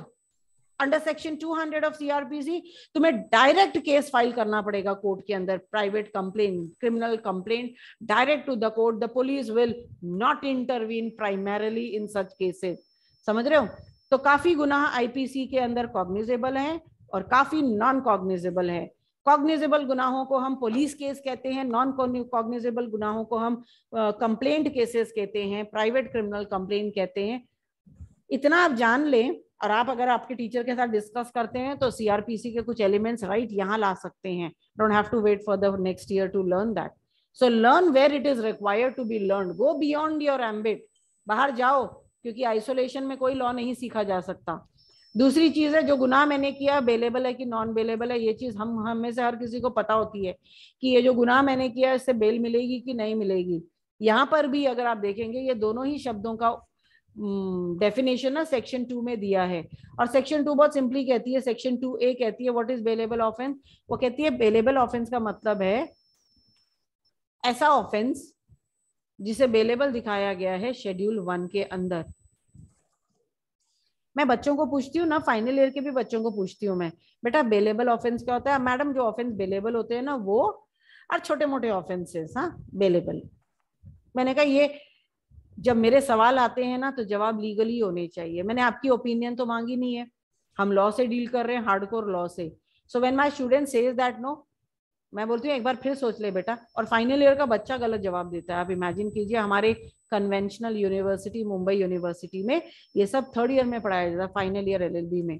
Under section 200 of CrPC तुम्हें direct case file करना पड़ेगा court के अंदर, private complaint, criminal complaint, direct to the court. The police will not intervene primarily in such cases. समझ रहे हो? तो काफी गुनाह आईपीसी के अंदर कॉग्निजेबल हैं और काफी नॉन कॉग्निजेबल है. कॉग्निजेबल गुनाहों को हम पुलिस केस कहते हैं, नॉन कॉग्निजेबल गुनाहों को हम कंप्लेंट केसेस कहते हैं, प्राइवेट क्रिमिनल कंप्लेंट कहते हैं. इतना आप जान लें, और आप अगर आपके टीचर के साथ डिस्कस करते हैं तो सीआरपीसी के कुछ एलिमेंट्स राइट यहाँ ला सकते हैं. Don't have to wait for the next year to learn that. So learn where it is required to be learn. Go beyond your ambit. बाहर जाओ, क्योंकि आइसोलेशन में कोई लॉ नहीं सीखा जा सकता. दूसरी चीज है, जो गुनाह मैंने किया बेलेबल है कि नॉन बेलेबल है, ये चीज हम में से हर किसी को पता होती है कि ये जो गुनाह मैंने किया इससे बेल मिलेगी कि नहीं मिलेगी. यहाँ पर भी अगर आप देखेंगे ये दोनों ही शब्दों का डेफिनेशन ना सेक्शन 2 में दिया है. और सेक्शन 2 बहुत सिंपली कहती है. सेक्शन 2A कहती है व्हाट इज बेलेबल ऑफेंस. वो कहती है बेलेबल ऑफेंस का मतलब है ऐसा ऑफेंस जिसे बेलेबल दिखाया गया है शेड्यूल 1 के अंदर. मैं बच्चों को पूछती हूँ ना, फाइनल ईयर के भी बच्चों को पूछती हूँ मैं, बेटा बेलेबल ऑफेंस क्या होता है? मैडम जो ऑफेंस बेलेबल होते हैं ना वो, और छोटे मोटे ऑफेंसेस हाँ बेलेबल. मैंने कहा ये जब मेरे सवाल आते हैं ना तो जवाब लीगली होने चाहिए. मैंने आपकी ओपिनियन तो मांगी नहीं है, हम लॉ से डील कर रहे हैं, हार्डकोर लॉ से. So when my student says that no, मैं बोलती हूँ एक बार फिर सोच ले बेटा. और फाइनल ईयर का बच्चा गलत जवाब देता है. आप इमेजिन कीजिए हमारे कन्वेंशनल यूनिवर्सिटी मुंबई यूनिवर्सिटी में ये सब थर्ड ईयर में पढ़ाया जाता है, फाइनल ईयर LLB में.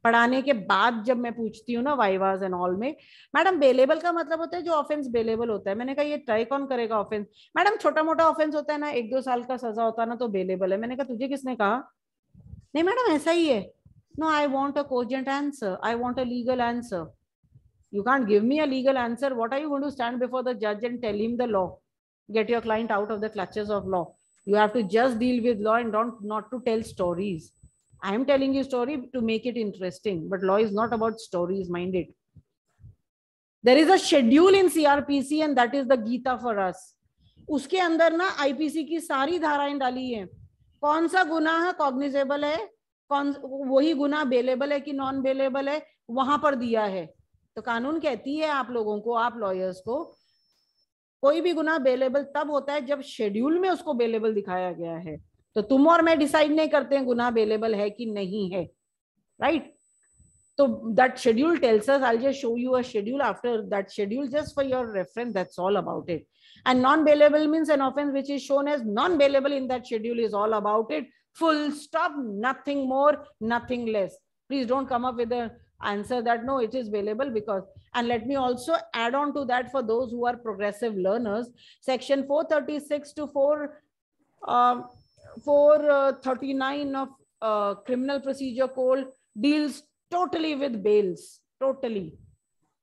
पढ़ाने के बाद जब मैं पूछती हूँ ना वाइवास एंड ऑल में, मैडम बेलेबल का मतलब होता है जो ऑफेंस बेलेबल होता है. मैंने कहा ये ट्राई कौन करेगा ऑफेंस? मैडम छोटा मोटा ऑफेंस होता है ना, 1-2 साल का सजा होता है ना तो बेलेबल है. मैंने कहा तुझे किसने कहा? नहीं मैडम ऐसा ही है. No, I want a cogent answer, I want a legal answer. You can't give me a legal answer. What are you going to stand before the judge and tell him the law? Get your client out of the clutches of law. You have to just deal with law and not to tell stories. I am telling you story to make it interesting, but law is not about stories, mind it. There is a schedule in CRPC and that is the Gita for us. उसके अंदर ना IPC की सारी धाराएं डाली हैं. कौन सा गुनाह कॉग्निजेबल है, कौन वही गुनाह बेलेबल है कि नॉन बेलेबल है, वहां पर दिया है. तो कानून कहती है आप लोगों को, आप लॉयर्स को, कोई भी गुनाह बेलेबल तब होता है जब शेड्यूल में उसको बेलेबल दिखाया गया है. तो तुम और मैं डिसाइड नहीं करते हैं गुनाह बेलेबल है कि नहीं है, right? So that schedule tells us, I'll just show you a schedule after that schedule just for your reference. That's all about it. And non-bailable means an offense which is shown as non-bailable in that schedule is all about it. Full stop, nothing more, nothing less. Please don't come up with an answer that no, it is bailable because, and let me also add on to that for those who are progressive learners, section 436 to 439 of criminal procedure code deals totally with bails, totally.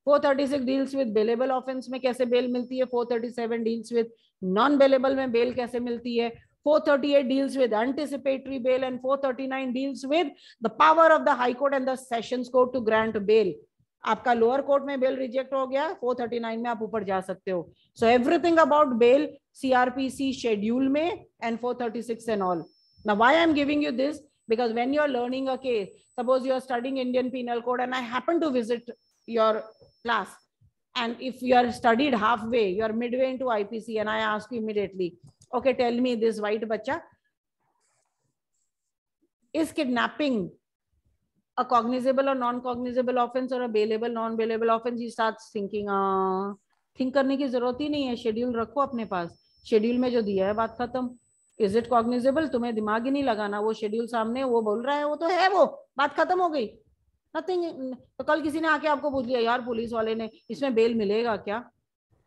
436 deals with bailable offense में कैसे bail मिलती है, 437 deals with non bailable में bail कैसे मिलती है, 438 deals with anticipatory bail and 439 deals with the power of the high court and the sessions court to grant bail. आपका lower court में बेल रिजेक्ट हो गया, 439 में आप ऊपर जा सकते हो. So everything about bail CRPC schedule में and 436 and all. Now why I'm giving you this, because when you're learning a case, suppose you're studying Indian Penal Code and I happen to visit your class, and if you are studied halfway, you are midway into IPC, and I ask you immediately, okay, tell me, this white bacha, is kidnapping a cognizable or non-cognizable offense or a bailable, non-bailable offense? He starts thinking, think करने की जरूरत ही नहीं है, schedule रखो अपने पास, schedule में जो दिया है बात खत्म. इज इट कॉग्निजेबल, तुम्हें दिमाग ही नहीं लगाना, वो शेड्यूल सामने वो बोल रहा है, वो तो है, वो बात खत्म हो गई, नथिंग. तो कल किसी ने आके आपको पूछ लिया, यार पुलिस वाले ने इसमें बेल मिलेगा क्या?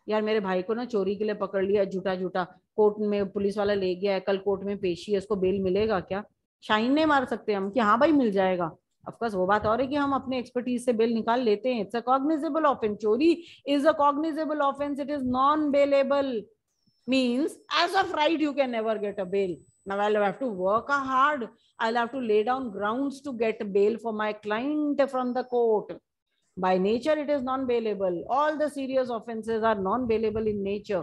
यार मेरे भाई को ना चोरी के लिए पकड़ लिया, झूठा झूठा कोर्ट में पुलिस वाला ले गया है, कल कोर्ट में पेशी है, उसको बेल मिलेगा क्या? शाइन नहीं मार सकते हम कि हाँ भाई मिल जाएगा. ऑफकोर्स वो बात और है कि हम अपने एक्सपर्टीज से बेल निकाल लेते हैं. It's a cognizable offence. चोरी is a cognizable offence. It is non bailable. Means as of right you can never get a bail. Now I'll have to work hard, I'll have to lay down grounds to get bail for my client from the court. By nature it is non-bailable. All the serious offenses are non-bailable in nature.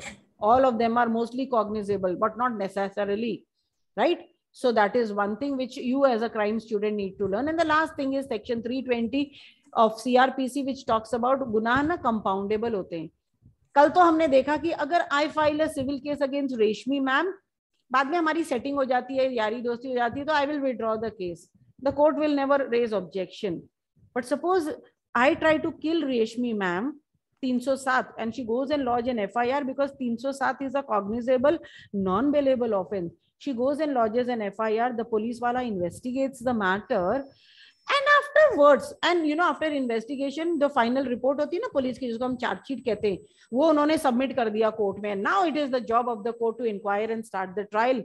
All of them are mostly cognizable but not necessarily, right? So that is one thing which you as a crime student need to learn. And the last thing is section 320 of CRPC which talks about गुनाह ना compoundable होते हैं. कल तो हमने देखा कि अगर I file a civil case against Reshmi ma'am, बाद में हमारी सेटिंग हो जाती है, यारी दोस्ती हो जाती है, तो I will withdraw the case, the court will never raise objection. But suppose I try to kill Reshmi ma'am 307 and she goes and lodge an FIR because 307 is a cognizable non-bailable offense. She goes and lodges an FIR, the police wala investigates the matter, and afterwards, and you know, after investigation, the final report होती है ना police की, जिसको हम chargesheet कहते हैं, वो उन्होंने सबमिट कर दिया कोर्ट में. Now it is the job of the court to inquire and start the trial.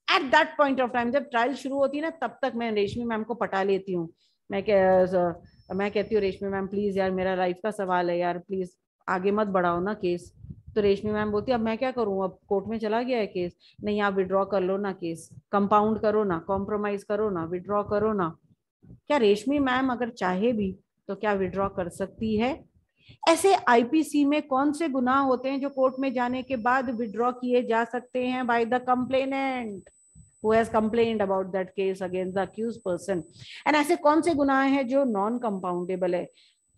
At that point of time, जब ट्रायल शुरू होती है ना, तब तक मैं रेशमी मैम को पटा लेती हूँ. मैं कहती हूँ रेशमी मैम प्लीज यार, मेरा लाइफ का सवाल है यार, प्लीज आगे मत बढ़ाओ ना केस. तो रेशमी मैम बोलती है अब मैं क्या करूँ, अब कोर्ट में चला गया है केस, नहीं आप विड्रॉ कर लो ना केस, कंपाउंड करो ना, कॉम्प्रोमाइज करो ना, विड्रॉ करो ना. क्या रेशमी मैम अगर चाहे भी तो क्या विड्रॉ कर सकती है? ऐसे आईपीसी में कौन से गुनाह होते हैं जो कोर्ट में जाने के बाद विड्रॉ किए जा सकते हैं by the complainant who has complained about that case against the accused person? And ऐसे कौन से गुनाह हैं जो नॉन कंपाउंडेबल है?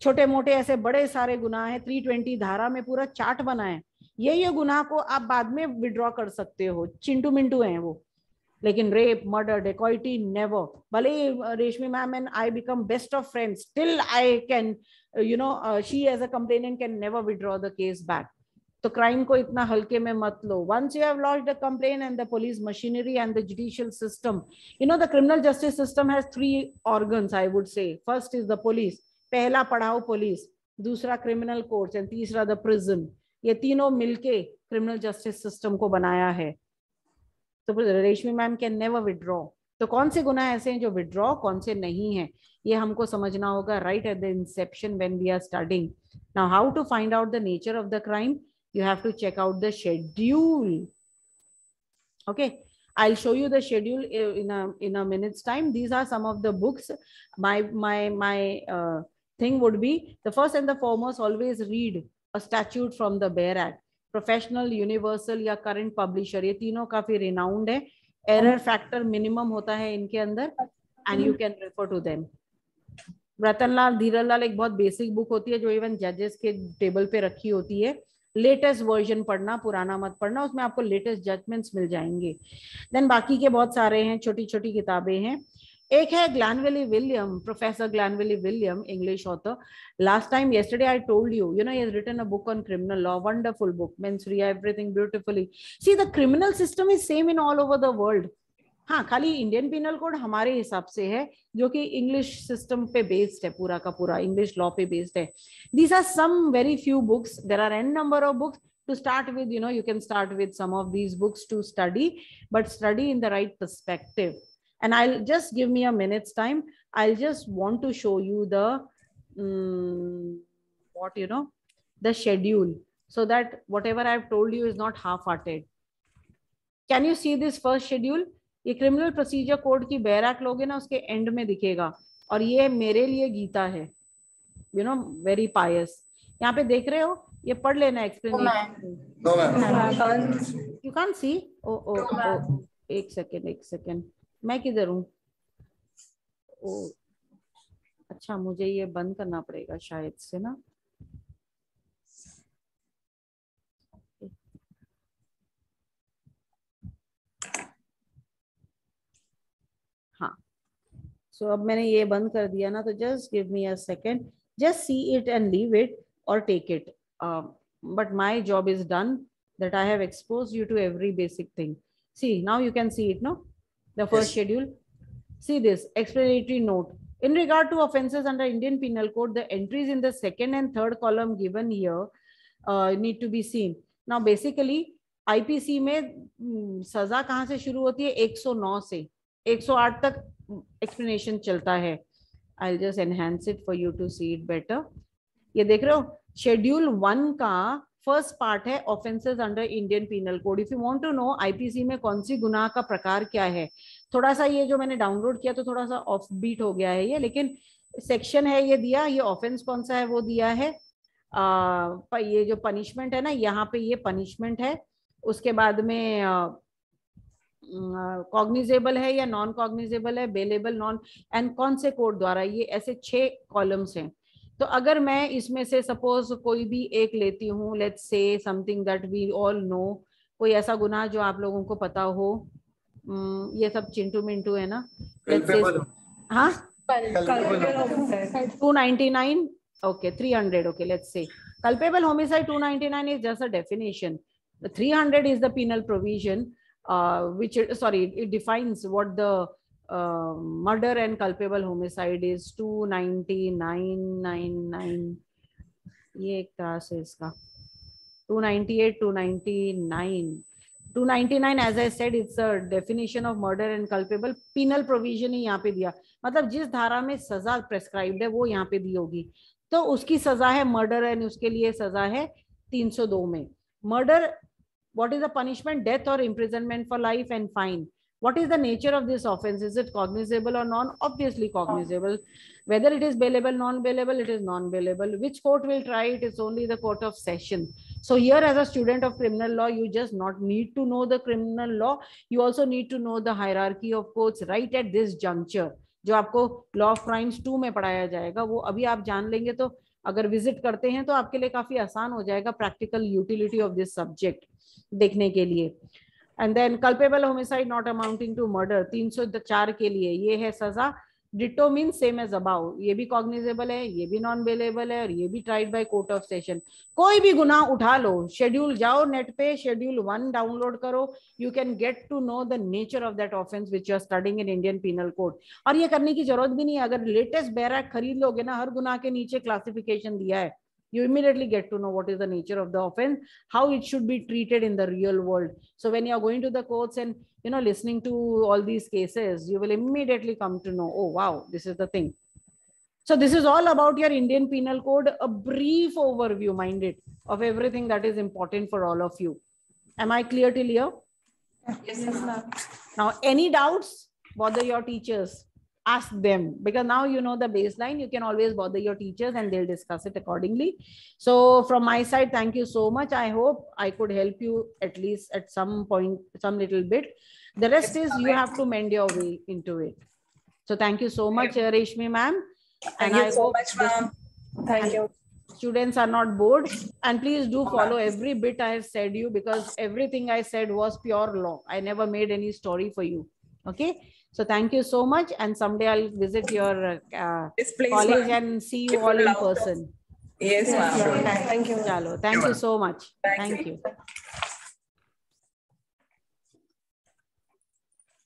छोटे मोटे ऐसे बड़े सारे गुनाह हैं, 320 धारा में पूरा चार्ट बना है. ये गुनाह को आप बाद में विड्रॉ कर सकते हो, चिंटू मिंटू हैं वो. लेकिन रेप, मर्डर, डेकॉइटी नेवर. भले Reshmi ma'am and I become best of friends, still I can she as a complainant can never withdraw the case back. तो क्राइम को इतना हल्के में मत लो. Once you have launched a complaint and the police machinery and the judicial system, the criminal justice system has 3 organs I would say. First is the police, पहला पढ़ाओ police, दूसरा क्रिमिनल कोर्ट्स एंड तीसरा the prison. ये तीनों मिलके criminal justice system को बनाया है. तो रेशमी मैम कैन नेवर विड्रॉ. तो कौन से गुनाह ऐसे हैं जो विड्रॉ, कौन से नहीं है, ये हमको समझना होगा right at the inception when we are starting. Now how to find out the nature of the crime? You have to check out the schedule. Okay, I'll show you the schedule in a minute's time. These are some of the books. My thing would be, the first and the foremost, always read a statute from the Bear Act. Professional, universal या current publisher, ये तीनों काफी renowned है. Error factor minimum होता है इनके अंदर, and you can refer to them. Ratanlal धीरलाल एक बहुत बेसिक बुक होती है जो इवन जजेस के टेबल पे रखी होती है. लेटेस्ट वर्जन पढ़ना, पुराना मत पढ़ना, उसमें आपको लेटेस्ट जजमेंट्स मिल जाएंगे. देन बाकी के बहुत सारे हैं, छोटी छोटी किताबें हैं. एक है Glanville William, Professor Glanville William, English author. Last time, yesterday, I told you, you know, he has written a book on criminal law, wonderful book, mens rea, everything beautifully. See, the criminal system is same in all over the world. हाँ, खाली Indian penal code हमारे हिसाब से है, जो कि English system पे based है, पूरा का पूरा इंग्लिश लॉ पे बेस्ड है. These are some very few books. There are n number of books. To start with, you know, you can start with some of these books to study, but study in the right perspective. And I'll just give me a minute's time. I'll just want to show you the what, you know, the schedule, so that whatever I've told you is not half-hearted. Can you see this first schedule? ये criminal procedure code की बैराक लोगे ना, उसके and में दिखेगा. और ये मेरे लिए गीता है, यू नो, वेरी पायस. यहाँ पे देख रहे हो, ये पढ़ लेना एक्सप्लेनेशन. You can't see. ओ एक सेकेंड, मैं किधर हूँ? ओ अच्छा, मुझे ये बंद करना पड़ेगा शायद से ना. हाँ, सो अब मैंने ये बंद कर दिया ना, तो just give me a second, just see it and leave it or take it. But my job is done, that I have exposed you to every basic thing. See, now you can see it, no? The first schedule. See this explanatory note. In regard to offenses under Indian Penal Code, the entries in the second and third column given here need to be seen. Now, basically, IPC में सजा कहाँ से शुरू होती है? 109 से 108 तक explanation चलता है. I'll just enhance it for you to see it better. ये देख रहे हो, शेड्यूल 1 का फर्स्ट पार्ट है offences under Indian Penal Code. If you want to know IPC में कौन सी गुनाह का प्रकार क्या है, थोड़ा सा ये जो मैंने डाउनलोड किया तो थोड़ा सा ऑफ बीट हो गया है ये, लेकिन सेक्शन है ये दिया, ये ऑफेंस कौन सा है वो दिया है. ये जो पनिशमेंट है ना, यहाँ पे ये पनिशमेंट है. उसके बाद में कॉग्निजेबल है या नॉन कॉग्निजेबल है, बेलेबल, नॉन, एंड कौन से कोड द्वारा, ये ऐसे 6 कॉलम्स हैं. तो अगर मैं इसमें से सपोज कोई भी एक लेती हूँ, let's say something that we all know, कोई ऐसा गुनाह जो आप लोगों को पता हो, ये सब चिंटू मिंटू है ना, लेट्स से, हाँ 299, okay 300, okay let's say culpable homicide 299 is just a definition. The 300 is the penal provision which it defines what the murder and culpable homicide is. 299, ये एक तरह से इसका 298, 299 as I said, it's a definition of murder and culpable. penal provision ही यहाँ पे दिया, मतलब जिस धारा में सजा प्रेस्क्राइब्ड है वो यहाँ पे दी होगी, तो उसकी सजा है मर्डर, एंड उसके लिए सजा है 302 में. Murder, what is the punishment? Death or imprisonment for life and fine. What is the nature of this offense? Is it cognizable or non? Obviously cognizable. Whether it is bailable, non-bailable, it is non-bailable. Which court will try it? It's only the court of session. So here, as a student of criminal law, you just not need to know the criminal law. You also need to know the hierarchy of courts right at this juncture. जो आपको law of crimes 2 में पढ़ाया जाएगा, वो अभी आप जान लेंगे तो अगर विजिट करते हैं तो आपके लिए काफी आसान हो जाएगा practical utility of this subject देखने के लिए. And then culpable homicide not amounting to murder 304 के लिए ये है सजा. Ditto mean same as above, ये भी कॉग्निजेबल है, ये भी नॉन बेलेबल है, और ये भी tried by court of session. कोई भी गुनाह उठा लो, शेड्यूल जाओ नेट पे, शेड्यूल 1 डाउनलोड करो, you can get to know the nature of that offence which you are studying in Indian Penal Code. और ये करने की जरूरत भी नहीं है, अगर लेटेस्ट बैरक खरीद लोगे ना, हर गुनाह के नीचे क्लासिफिकेशन दिया है. You immediately get to know what is the nature of the offense, how it should be treated in the real world. So when you are going to the courts and listening to all these cases, you will immediately come to know, oh wow, this is the thing. So this is all about your Indian Penal Code, a brief overview, mind it, of everything that is important for all of you. Am I clear till here? Yes, ma'am. Now, any doubts? Bother your teachers. Ask them, because now you know the baseline. You can always bother your teachers and they'll discuss it accordingly. So from my side, thank you so much. I hope I could help you at least at some point, some little bit. The rest is you have to mend your way into it. So thank you so much, Reshmi ma'am. Thank you so much, ma'am. Thank you. Students are not bored, and please do follow every bit I have said you, because everything I said was pure law. I never made any story for you. Okay. So thank you so much. And someday I'll visit your Yes, please, college ma'am. and see We you all would in love to. person. Yes, ma'am. Chalo. Thank you so much. Thank you.